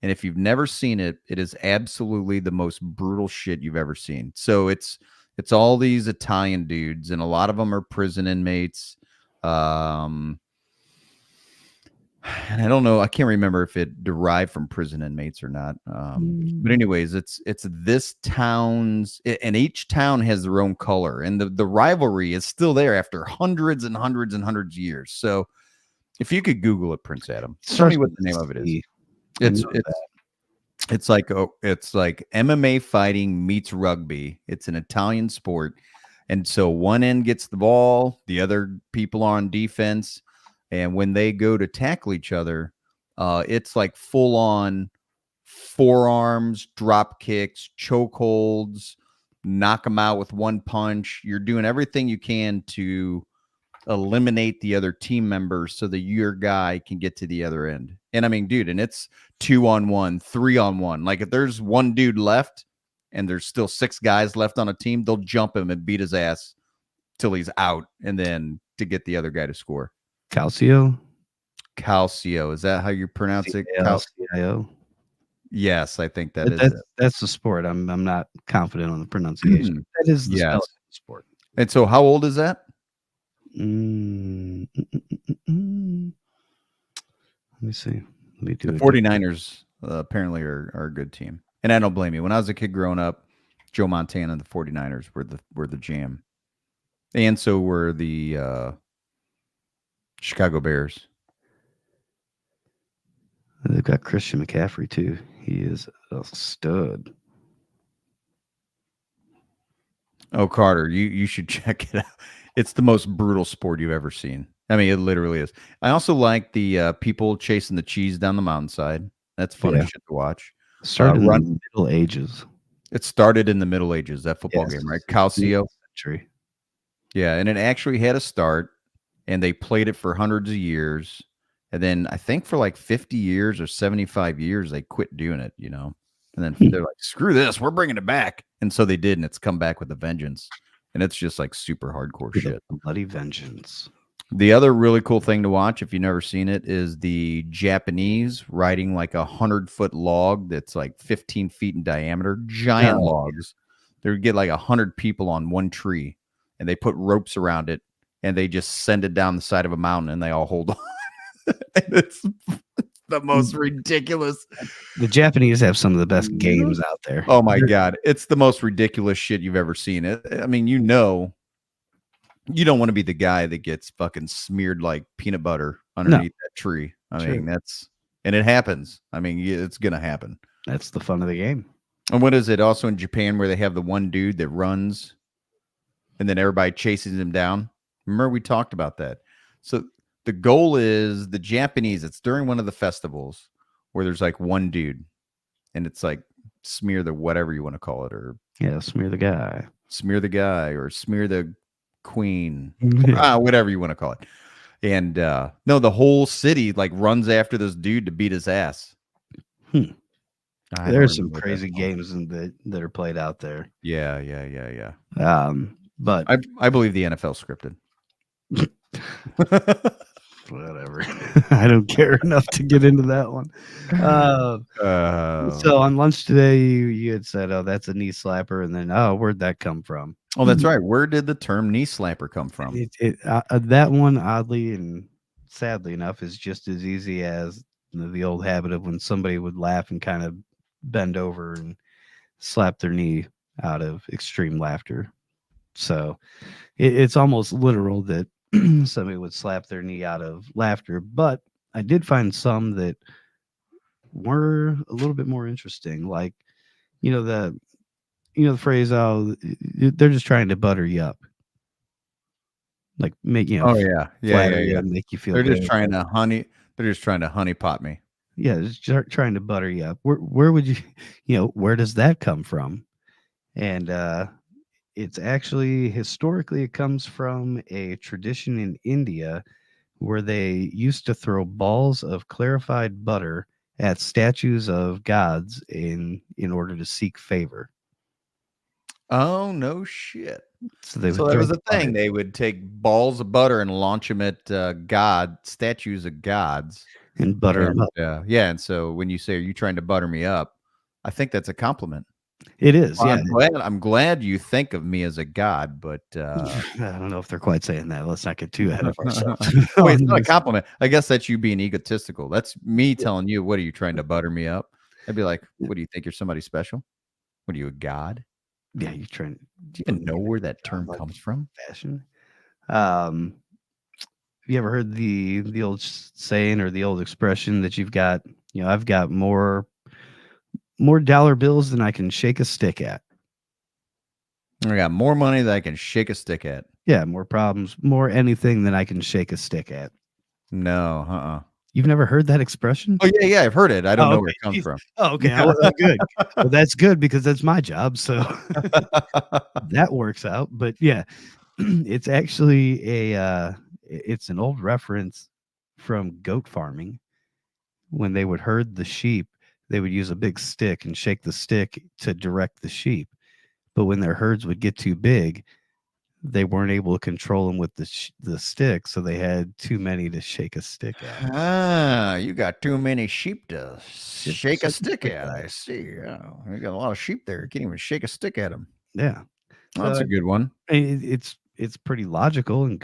And if you've never seen it, it is absolutely the most brutal shit you've ever seen. So it's all these Italian dudes, and a lot of them are prison inmates. And I don't know. I can't remember if it derived from prison inmates or not. But anyways, it's this town's, and each town has their own color, and the rivalry is still there after hundreds and hundreds and hundreds of years. So if you could Google it, Prince Adam, tell me what the name of it is. It's like MMA fighting meets rugby. It's an Italian sport, and so one end gets the ball, the other people are on defense, and when they go to tackle each other, it's like full on forearms, drop kicks, chokeholds, knock them out with one punch. You're doing everything you can to eliminate the other team members so that your guy can get to the other end. And I mean, dude, and it's 2-on-1, 3-on-1. Like if there's one dude left and there's still 6 guys left on a team, they'll jump him and beat his ass till he's out, and then to get the other guy to score. Calcio? Calcio. Is that how you pronounce it? Calcio? Yes, I think that's it. That's the sport. I'm not confident on the pronunciation. That is the spelling of the sport. And so how old is that? Let me see. Let me do the 49ers apparently are a good team. And I don't blame you. When I was a kid growing up, Joe Montana and the 49ers were the jam. And so were the Chicago Bears. They've got Christian McCaffrey too. He is a stud. Oh, Carter, you should check it out. It's the most brutal sport you've ever seen. I mean, it literally is. I also like the people chasing the cheese down the mountainside. That's fun as Yeah. shit to watch. Started in Run. the Middle Ages. It started in the Middle Ages. That football Yes, game, right? 16th Calcio. century. Yeah, and it actually had a start, and they played it for hundreds of years, and then I think for like 50 years or 75 years they quit doing it. And then they're like, "Screw this, we're bringing it back," and so they did, and it's come back with a vengeance, and it's just like super hardcore With a shit. bloody vengeance. The other really cool thing to watch, if you've never seen it, is the Japanese riding like 100-foot log that's like 15 feet in diameter, giant Oh. logs. They would get like 100 people on one tree, and they put ropes around it, and they just send it down the side of a mountain, and they all hold on. And it's the most ridiculous. The Japanese have some of the best games out there. Oh my God. It's the most ridiculous shit you've ever seen. I mean, you don't want to be the guy that gets fucking smeared like peanut butter underneath that tree. I True. mean, and it happens. I mean, it's going to happen. That's the fun of the game. And what is it also in Japan where they have the one dude that runs and then everybody chases him down? Remember we talked about that. So the goal is the Japanese, it's during one of the festivals where there's like one dude and it's like smear the whatever you want to call it, or Yeah, smear the guy. smear the guy, or smear the queen, Yeah. whatever you want to call it. And no, the whole city like runs after this dude to beat his ass. Hmm. I don't There's some remember what crazy that's called. games that are played out there. Yeah. But I believe the NFL scripted. whatever. I don't care enough to get into that one. So on lunch today, you had said, "Oh, that's a knee slapper," and then, "Oh, where'd that come from?" Oh, that's right. Where did the term knee slapper come from? That one, oddly and sadly enough, is just as easy as the old habit of when somebody would laugh and kind of bend over and slap their knee out of extreme laughter. So it's almost literal that somebody would slap their knee out of laughter. But I did find some that were a little bit more interesting, like the phrase, "Oh, they're just trying to butter you up," like make Oh yeah, flatter you yeah. and make you feel They're good. just trying to honeypot me. Yeah, just trying to butter you up. Where would you where does that come from? And it's actually historically it comes from a tradition in India where they used to throw balls of clarified butter at statues of gods in order to seek favor. Oh no shit. So they would So that throw was the the thing. butter They would take balls of butter and launch them at statues of gods. and butter them up. Yeah, and so when you say, "Are you trying to butter me up?" I think that's a compliment. It is, Well, yeah. I'm glad you think of me as a god, but I don't know if they're quite saying that. Let's not get too ahead of ourselves. wait, it's on not a this. compliment. I guess that's you being egotistical. That's me telling you, "What are you trying to butter me up?" I'd be like, "What do you think? You're somebody special? What are you, a god? Yeah, you're trying to Do you even know where that term like comes from?" fashion. Have you ever heard the old saying or the old expression that you've got, I've got more dollar bills than I can shake a stick at. I got more money than I can shake a stick at. Yeah, more problems, more anything than I can shake a stick at. No, You've never heard that expression? Oh yeah, I've heard it. I don't know where okay, it comes geez. from. Oh, okay. Good. Well, that's good because that's my job. So that works out. But yeah, it's actually it's an old reference from goat farming. When they would herd the sheep, they would use a big stick and shake the stick to direct the sheep. But when their herds would get too big, they weren't able to control them with the stick, so they had too many to shake a stick at. Ah, you got too many sheep to shake a shake a stick stick at. at. I see. Oh, you got a lot of sheep there. You can't even shake a stick at them. Yeah, That's so a good one. it's pretty logical and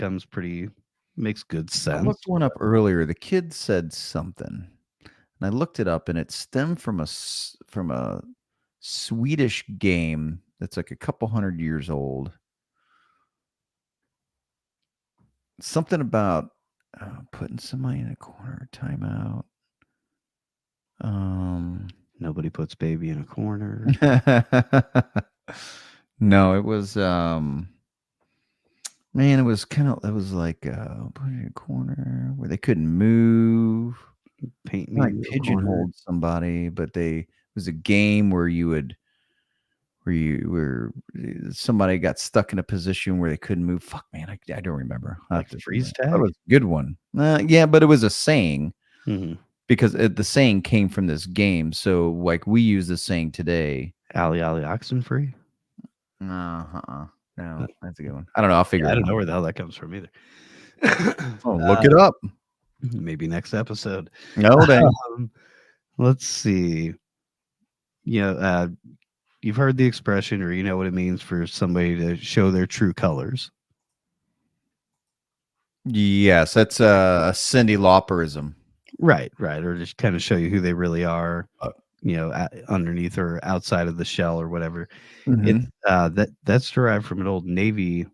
makes good I sense. looked one up earlier. The kid said something, and I looked it up, and it stemmed from a Swedish game that's like a couple hundred years old. Something about putting somebody in a corner, timeout. Nobody puts baby in a corner. No, it was man, it was like put it in a corner where they couldn't move. Paint me Like in the corner. pigeonholed somebody, but it was a game where somebody got stuck in a position where they couldn't move. Fuck, man, I don't remember. I'll Like have to- freeze that tag? was a good one. Yeah, but it was a saying Mhm. because the saying came from this game. So like we use the saying today. Alley Oxenfree? No, that's a good one. I don't know. I'll figure I it don't out. know where the hell that comes from either. Oh, look it up. Maybe next episode. No, dang. Let's see. You've heard the expression, or you know what it means for somebody to show their true colors. Yes, that's a Cyndi Lauperism. Right. Or just kind of show you who they really are, Uh, underneath or outside of the shell or whatever. Mhm. That's derived from an old Navy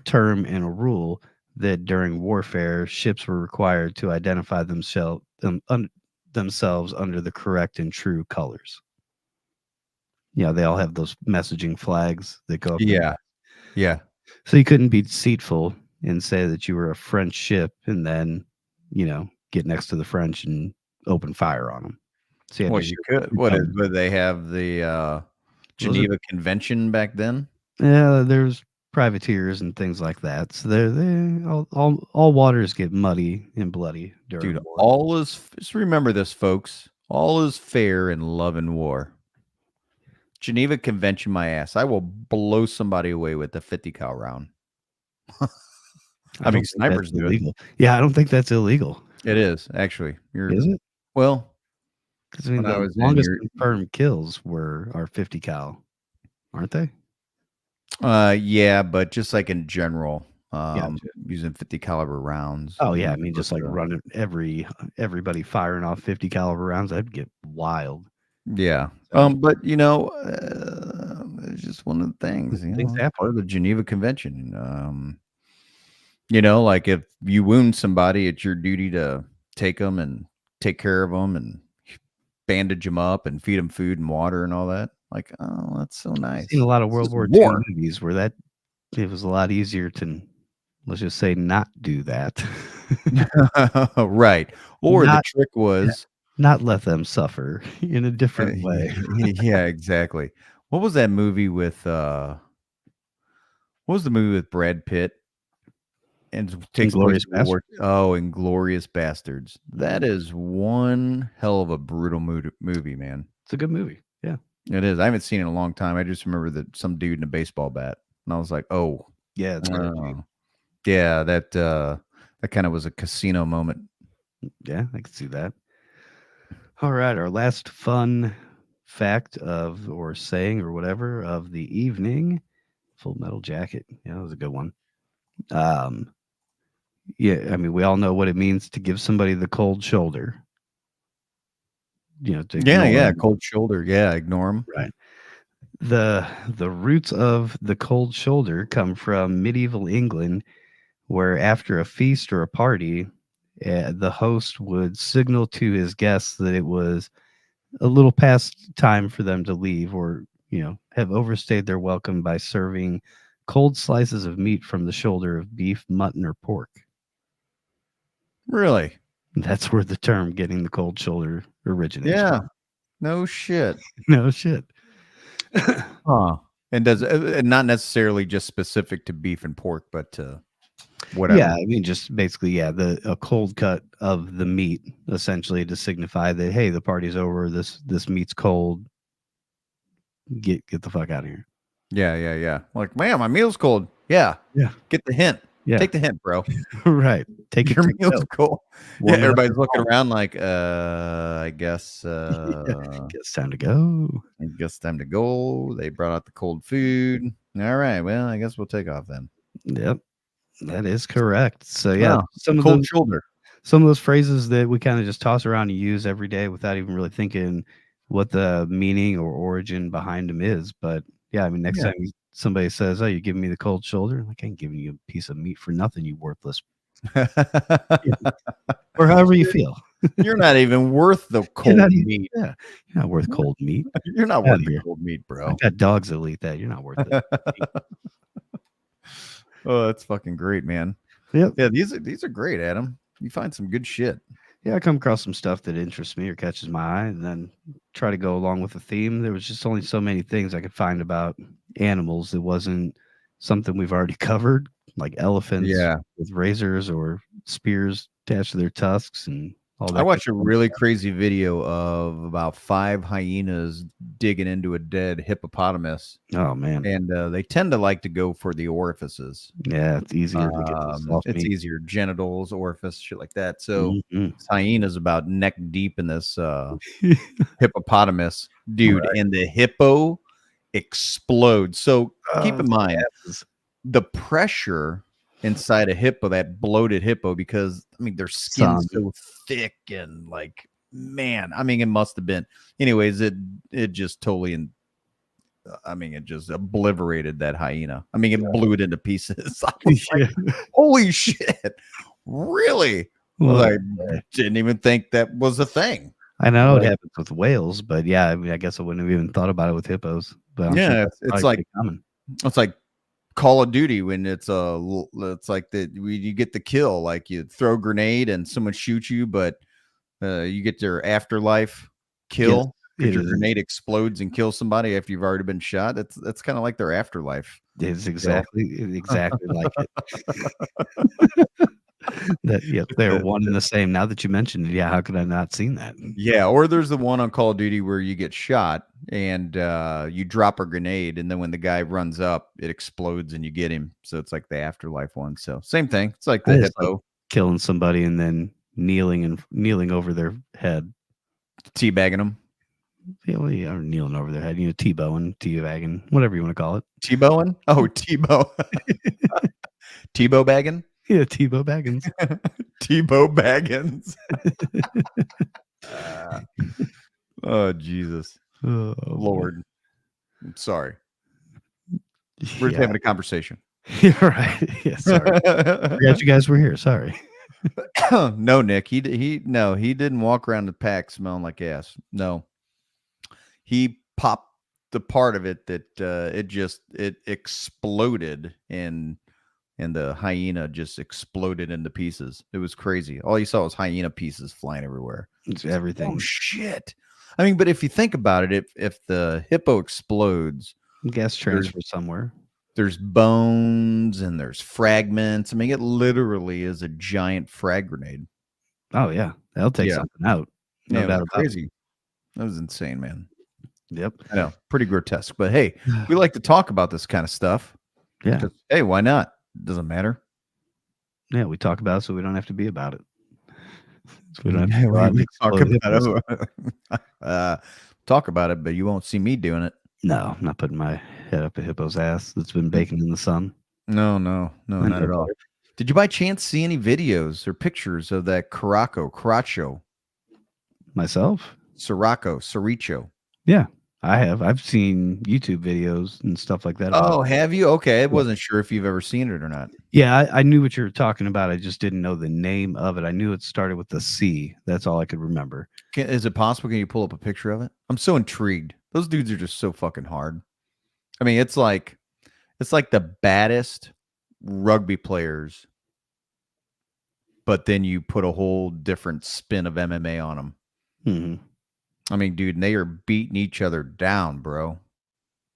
term and a rule that during warfare, ships were required to identify themselves under the correct and true colors. They all have those messaging flags that go up. Yeah. So you couldn't be deceitful and say that you were a French ship and then, get next to the French and open fire on them. So Well, you could. Would they have the Geneva Convention back then? Yeah, there's privateers and things like that. So all waters get muddy and bloody during Dude, war. just remember this, folks. All is fair in love and war. Geneva Convention, my ass. I will blow somebody away with a 50 cal round. I mean, snipers do it. Illegal. Yeah, I don't think that's illegal. It is actually. Is it? Well, Because when I the was in longest your- confirmed kills are 50 cal, aren't they? yeah, but just like in general, Gotcha. using 50 caliber rounds. Oh yeah, I mean just like running everybody firing off 50 caliber rounds, that'd get wild. Yeah. So- But it's just one of the things, Things happen. part of the Geneva Convention. Like if you wound somebody, it's your duty to take them and take care of them and bandage them up and feed them food and water and all that. Like, oh, that's so nice. I've seen a lot of This World is War war. II movies where it was a lot easier to, let's just say, not do that. Right. Or the Not- trick was Not let them suffer in a different way. yeah, exactly. What was that movie with what was the movie with Brad Pitt? And it takes place Inglourious in World War. Inglorious Bastards. That is one hell of a brutal movie, man. It's a good movie. Yeah. It is. I haven't seen it in a long time. I just remember that some dude in a baseball bat, and I was like, "Oh, Yeah, it's great. yeah." That kind of was a casino moment. Yeah, I can see that. All right, our last fun fact or saying or whatever of the evening. Full Metal Jacket. Yeah, that was a good one. Yeah, I mean, we all know what it means to give somebody the cold shoulder. To ignore them. Cold shoulder. Yeah, ignore him. Right. The roots of the cold shoulder come from medieval England, where after a feast or a party, the host would signal to his guests that it was a little past time for them to leave, or have overstayed their welcome by serving cold slices of meat from the shoulder of beef, mutton, or pork. Really? That's where the term "getting the cold shoulder" originates. Yeah. from. No shit. No shit. Huh. And does not necessarily just specific to beef and pork, but to whatever. Yeah, I mean, just basically, a cold cut of the meat, essentially, to signify that, hey, the party's over. This meat's cold. Get the fuck out of here. Yeah. Like, man, my meal's cold. Yeah. Yeah. Get the hint. Yeah, Take the hint, bro. right. Take Your it. meal's cold. Yeah, Warm it up. everybody's looking around like, I guess It's time to go. I guess time to go. They brought out the cold food. All right. Well, I guess we'll take off then. Yep, that is correct. So yeah, Wow. some of Cold those shoulder. phrases that we kind of just toss around and use every day without even really thinking what the meaning or origin behind them is. But yeah, I mean, next time somebody says, "Oh, you're giving me the cold shoulder," like, I ain't giving you a piece of meat for nothing, you worthless, or however you feel. You're not even worth the You're cold not even, meat. yeah, you're not worth cold meat. You're not Get worth outta the here. cold meat, I bro. got dogs that'll eat that. You're not worth it. Oh, that's fucking great, man. Yep. Yeah, these are great, Adam. You find some good shit. Yeah, I come across some stuff that interests me or catches my eye, and then try to go along with the theme. There was just only so many things I could find about animals. It wasn't something we've already covered, like elephants Yeah. with razors or spears attached to their tusks and all that. I watched a kind of really crazy video of about 5 hyenas digging into a dead hippopotamus, stuff. Oh man, and they tend to like to go for the orifices. yeah, it's easier to get the soft It's meat. easier, genitals, orifice, shit like that. So Mhm. this hyena's about neck deep in this hippopotamus, dude, and the hippo explodes. So keep in mind Yes. the pressure inside a hippo, that bloated hippo, because I mean their skin's so thick and like, man, I mean it must have been. Anyways, it just totally I mean it just obliterated that hyena. I mean it blew it into pieces. I was like, Yeah. holy shit, really? Well, I didn't even think that was a thing. I know it like- happens with whales, but yeah, I mean, I guess I wouldn't have even thought about it with hippos. But I'm sure Yeah, that's it's probably like pretty common. it's like Call of Duty when it's like you get the kill, like you throw a grenade and someone shoots you, but you get their afterlife kill because it your is. grenade explodes and kills somebody after you've already been shot. That's kind of like their afterlife. It's exactly like it. That yeah, they're one and the same. Now that you mentioned it, yeah, how could I not seen that? Yeah, or there's the one on Call of Duty where you get shot and you drop a grenade, and then when the guy runs up, it explodes and you get him. So it's like the afterlife one. So same thing. It's like the It's like hippo killing somebody and then kneeling over their head. teabagging them. Yeah, well, yeah, or kneeling over their head, T-bowing, teabagging, whatever you want to call it. T-bowing? Oh, T-bow. T-bow bagging? Yeah, T-bow Baggins. T-bow Baggins. Oh, Jesus. Oh, Lord. I'm sorry. We're just yeah. having a conversation. You're right. Yeah, sorry. Forgot you guys were here. Sorry. No, Nick. He didn't walk around the pack smelling like ass. No. He popped the part of it that it exploded and the hyena just exploded into pieces. It was crazy. All you saw was hyena pieces flying everywhere. It's everything. Oh shit. I mean, but if you think about it, if the hippo explodes, Gas transfer somewhere. there's bones and there's fragments. I mean, it literally is a giant frag grenade. Oh yeah, that'll take Yeah. something out. No Yeah, it doubt was about it. crazy. That was insane, man. Yep. I know, pretty grotesque. But hey, we like to talk about this kind of stuff. Yeah. 'Cause, hey, why not? Doesn't matter. Yeah, we talk about it so we don't have to be about it. So we don't have Yeah, to go out and we talk explode about hippos. it. Talk about it, but you won't see me doing it. No, I'm not putting my head up a hippo's ass that's been baking in the sun. No, I not know at all. better. Did you by chance see any videos or pictures of that Caracho, Myself? Soricho? Yeah, I have. I've seen YouTube videos and stuff like that. Oh, have you? Okay, I Yeah. wasn't sure if you've ever seen it or not. Yeah, I knew what you were talking about. I just didn't know the name of it. I knew it started with the C. That's all I could remember. Is it possible? Can you pull up a picture of it? I'm so intrigued. Those dudes are just so fucking hard. I mean, it's like the baddest rugby players, but then you put a whole different spin of MMA on them. hmm I mean, dude, and they are beating each other down, bro.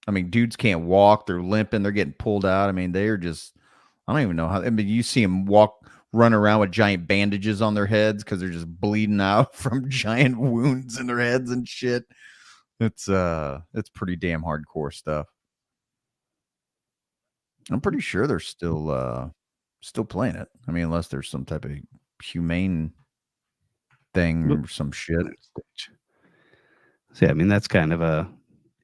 I mean, dudes can't walk. They're limping. They're getting pulled out. I mean, they are just, I don't even know how. I mean, you see them run around with giant bandages on their heads because they're just bleeding out from giant wounds in their heads and shit. It's pretty damn hardcore stuff. I'm pretty sure they're still playing it. I mean, unless there's some type of humane thing or some shit. So yeah, I mean that's kind of a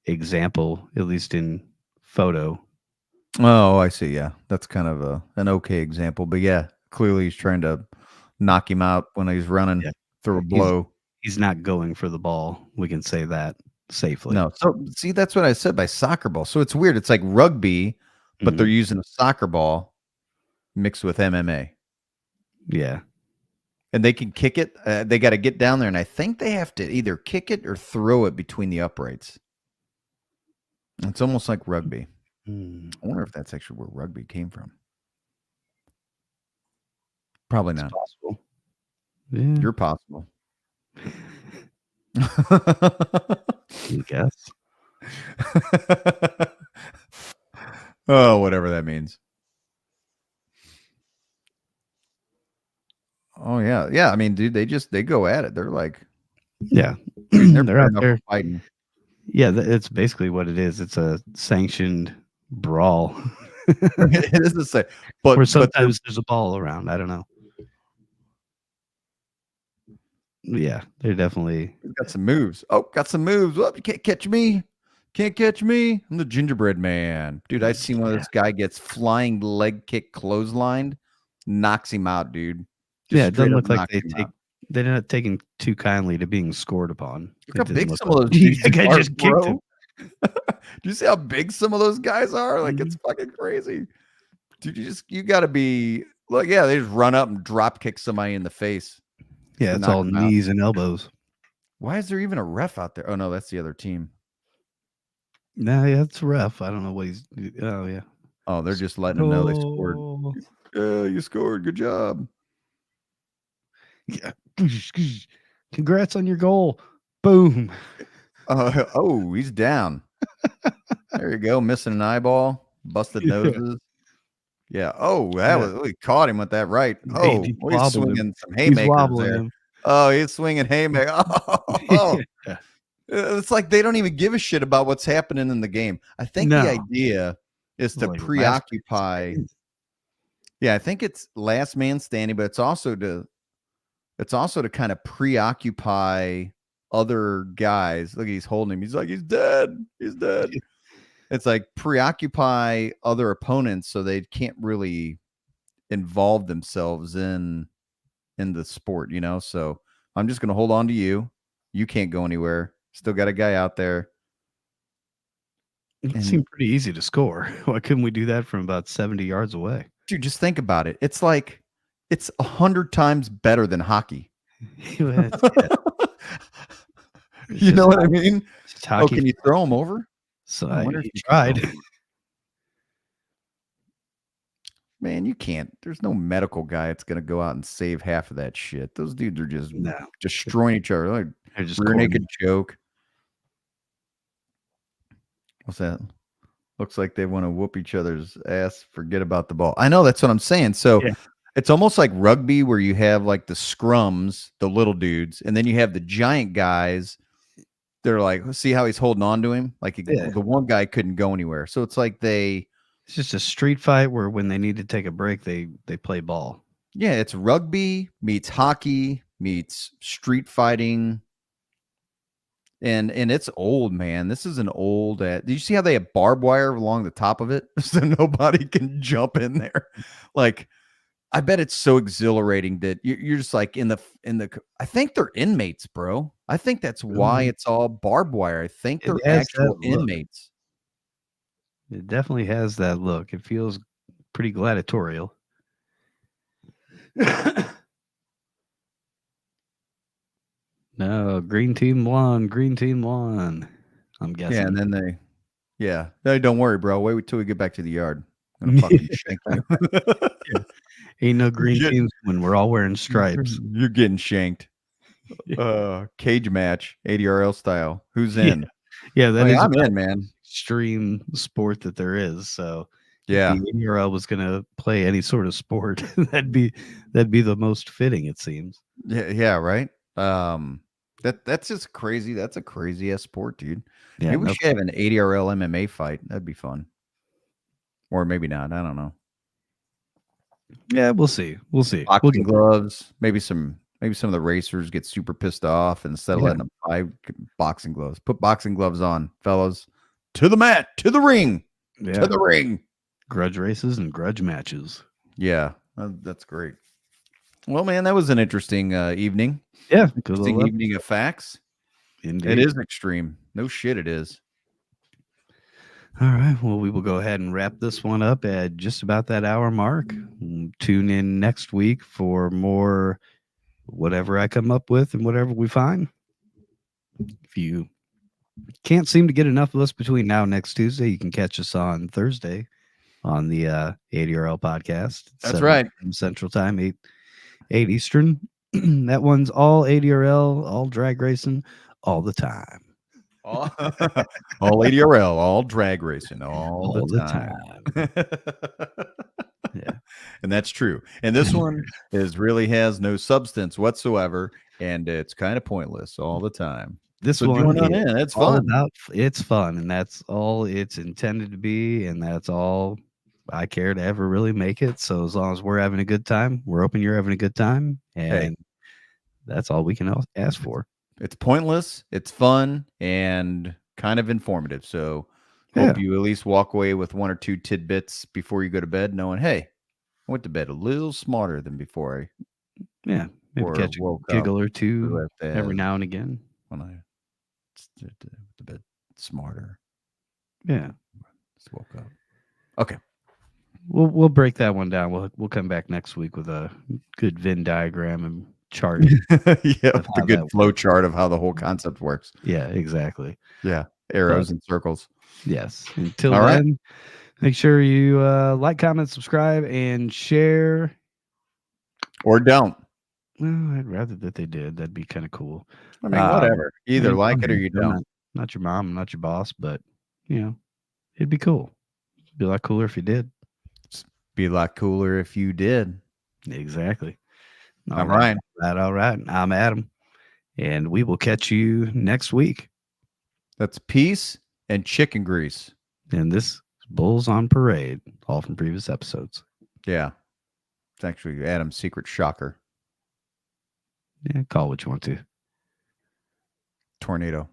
example, at least in photo. Oh, I see. Yeah, that's kind of an okay example. But yeah, clearly he's trying to knock him out when he's running Yeah. through a blow. He's not going for the ball. We can say that safely. No, so see, that's what I said by soccer ball. So it's weird. It's like rugby, but Mhm. they're using a soccer ball mixed with MMA. Yeah. and they can kick it. They got to get down there, and I think they have to either kick it or throw it between the uprights. It's almost like rugby. I wonder if that's actually where rugby came from. Probably It's not. possible. Yeah, You're possible. I guess. Oh, whatever that means. Oh yeah, yeah. I mean, dude, they go at it. They're like, Yeah, they're they're out putting up there. a fighting. Yeah, it's basically what it is. It's a sanctioned brawl. It is the same, but Or but sometimes there's a ball around. I don't know. Yeah, they're definitely. they've got some moves. Oh, got some moves. Well, you can't catch me. Can't catch me. I'm the gingerbread man, dude. I seen when this guy gets flying leg kick clotheslined, knocks him out, dude. Just Yeah, it doesn't straight up look like knocks they him take. out. They're not taking too kindly to being scored upon. Look It how doesn't big look some of like- those dudes That guy are, just kicked him. bro. Do you see how big some of those guys are? Like it's fucking crazy. Dude, you gotta be look, yeah, they just run up and drop kick somebody in the face. Yeah, to it's knock all him out. knees and elbows. Why is there even a ref out there? Oh no, that's the other team. No, yeah, it's rough. I don't know what he's. Oh yeah. Oh, they're just letting them know they scored. Oh, Yeah, you scored. Good job. yeah. Congrats on your goal. Boom. Oh, he's down. There you go. Missing an eyeball. Busted Yeah. noses. Yeah. Oh, Yeah. we caught him with that right. He Oh, he's wobbled him. swinging some He's haymakers wobbling there. him. Oh, he's swinging haymakers. Oh, Yeah. it's like they don't even give a shit about what's happening in the game. I think the No. idea is to Like last man preoccupy. standing. Yeah, I think it's last man standing, but it's also to kind of preoccupy other guys. Look, he's holding him. He's like, he's dead. He's dead. It's like preoccupy other opponents so they can't really involve themselves in the sport, you know. So I'm just gonna hold on to you. You can't go anywhere. Still got a guy out there. It And- seemed pretty easy to score. Why couldn't we do that from about 70 yards away? Dude, just think about it. It's like it's 100 times better than hockey. Yeah, You know what I mean? It's Oh, hockey. can you throw him over? So I wonder if he you can tried. throw him. Man, you can't. There's no medical guy that's gonna go out and save half of that shit. Those dudes are just No, destroying each other. Like they're just rear naked corny. joke. What's that? Looks like they want to whoop each other's ass. Forget about the ball. I know, that's what I'm saying. So Yeah. it's almost like rugby where you have like the scrums, the little dudes, and then you have the giant guys. They're like, see how he's holding on to him? Like Yeah. the one guy couldn't go anywhere. So it's like It's just a street fight where when they need to take a break, they play ball. yeah, it's rugby meets hockey meets street fighting. And it's old, man. This is an old. Do you see how they have barbed wire along the top of it so nobody can jump in there? Like, I bet it's so exhilarating that you're just like in the. I think they're inmates, bro. I think that's why it's all barbed wire. I think It they're has actual that look. inmates. It definitely has that look. It feels pretty gladiatorial. No, green team won. Green team won. I'm guessing. Yeah, and then hey, don't worry, bro. Wait till we get back to the yard. I'm gonna fucking shank you. Ain't no green Yeah. teams when we're all wearing stripes. You're getting shanked. Cage match, ADRL style. Who's Yeah, in? Yeah, that Like, is I'm about in, man. extreme sport that there is. So Yeah. if the NRL was going to play any sort of sport, that'd be the most fitting, it seems. Yeah, right. That's just crazy. That's a crazy ass sport, dude. Yeah, Maybe we no- should have an ADRL MMA fight. That'd be fun. Or maybe not. I don't know. yeah, we'll see. We'll see. We'll Boxing get- gloves. Maybe some of the racers get super pissed off, and instead of Yeah. letting them fight, boxing gloves. Put boxing gloves on, fellas. To the mat, to the ring, yeah. to the ring. Grudge races and grudge matches. Yeah, that's great. Well, man, that was an interesting evening. Yeah, good Interesting little evening of facts. Indeed. It is extreme. No shit, it is. All right. Well, we will go ahead and wrap this one up at just about that hour mark. Tune in next week for more whatever I come up with and whatever we find. If you can't seem to get enough of us between now and next Tuesday, you can catch us on Thursday on the ADRL podcast. That's 7 right. p.m. Central Time, 8 Eastern. That one's all ADRL, all drag racing, all the time. All, all ADRL, all drag racing, all the time. Yeah. And that's true. And this one really has no substance whatsoever, and it's kind of pointless all the time. This So one join on is in. It's all fun. about it's fun, and that's all it's intended to be, and that's all I care to ever really make it. So as long as we're having a good time, we're hoping you're having a good time, and that's all we can ask for. It's pointless, it's fun, and kind of informative. So Yeah. hope you at least walk away with one or two tidbits before you go to bed, knowing, hey, I went to bed a little smarter than before Yeah, maybe or catch a woke up giggle or two with every now and again. when I went to bed smarter. Yeah, Just woke up. Okay. we'll break that one down. We'll come back next week with a good Venn diagram and chart. Yeah, of the how good that flow chart of how the whole concept works. Yeah, exactly. Yeah, arrows and circles. Yes. Until All right. then, make sure you like, comment, subscribe, and share. Or don't. Well, I'd rather that they did. That'd be kind of cool. I mean, whatever. Either I mean, like it or okay, you I'm don't. not your mom, not your boss, but it'd be cool. It'd be a lot cooler if you did. Be a lot cooler if you did. Exactly. I'm Ryan. All right. I'm Adam. And we will catch you next week. That's peace and chicken grease. And this is Bulls on Parade, all from previous episodes. Yeah. It's actually Adam's secret shocker. Yeah, call what you want to. Tornado.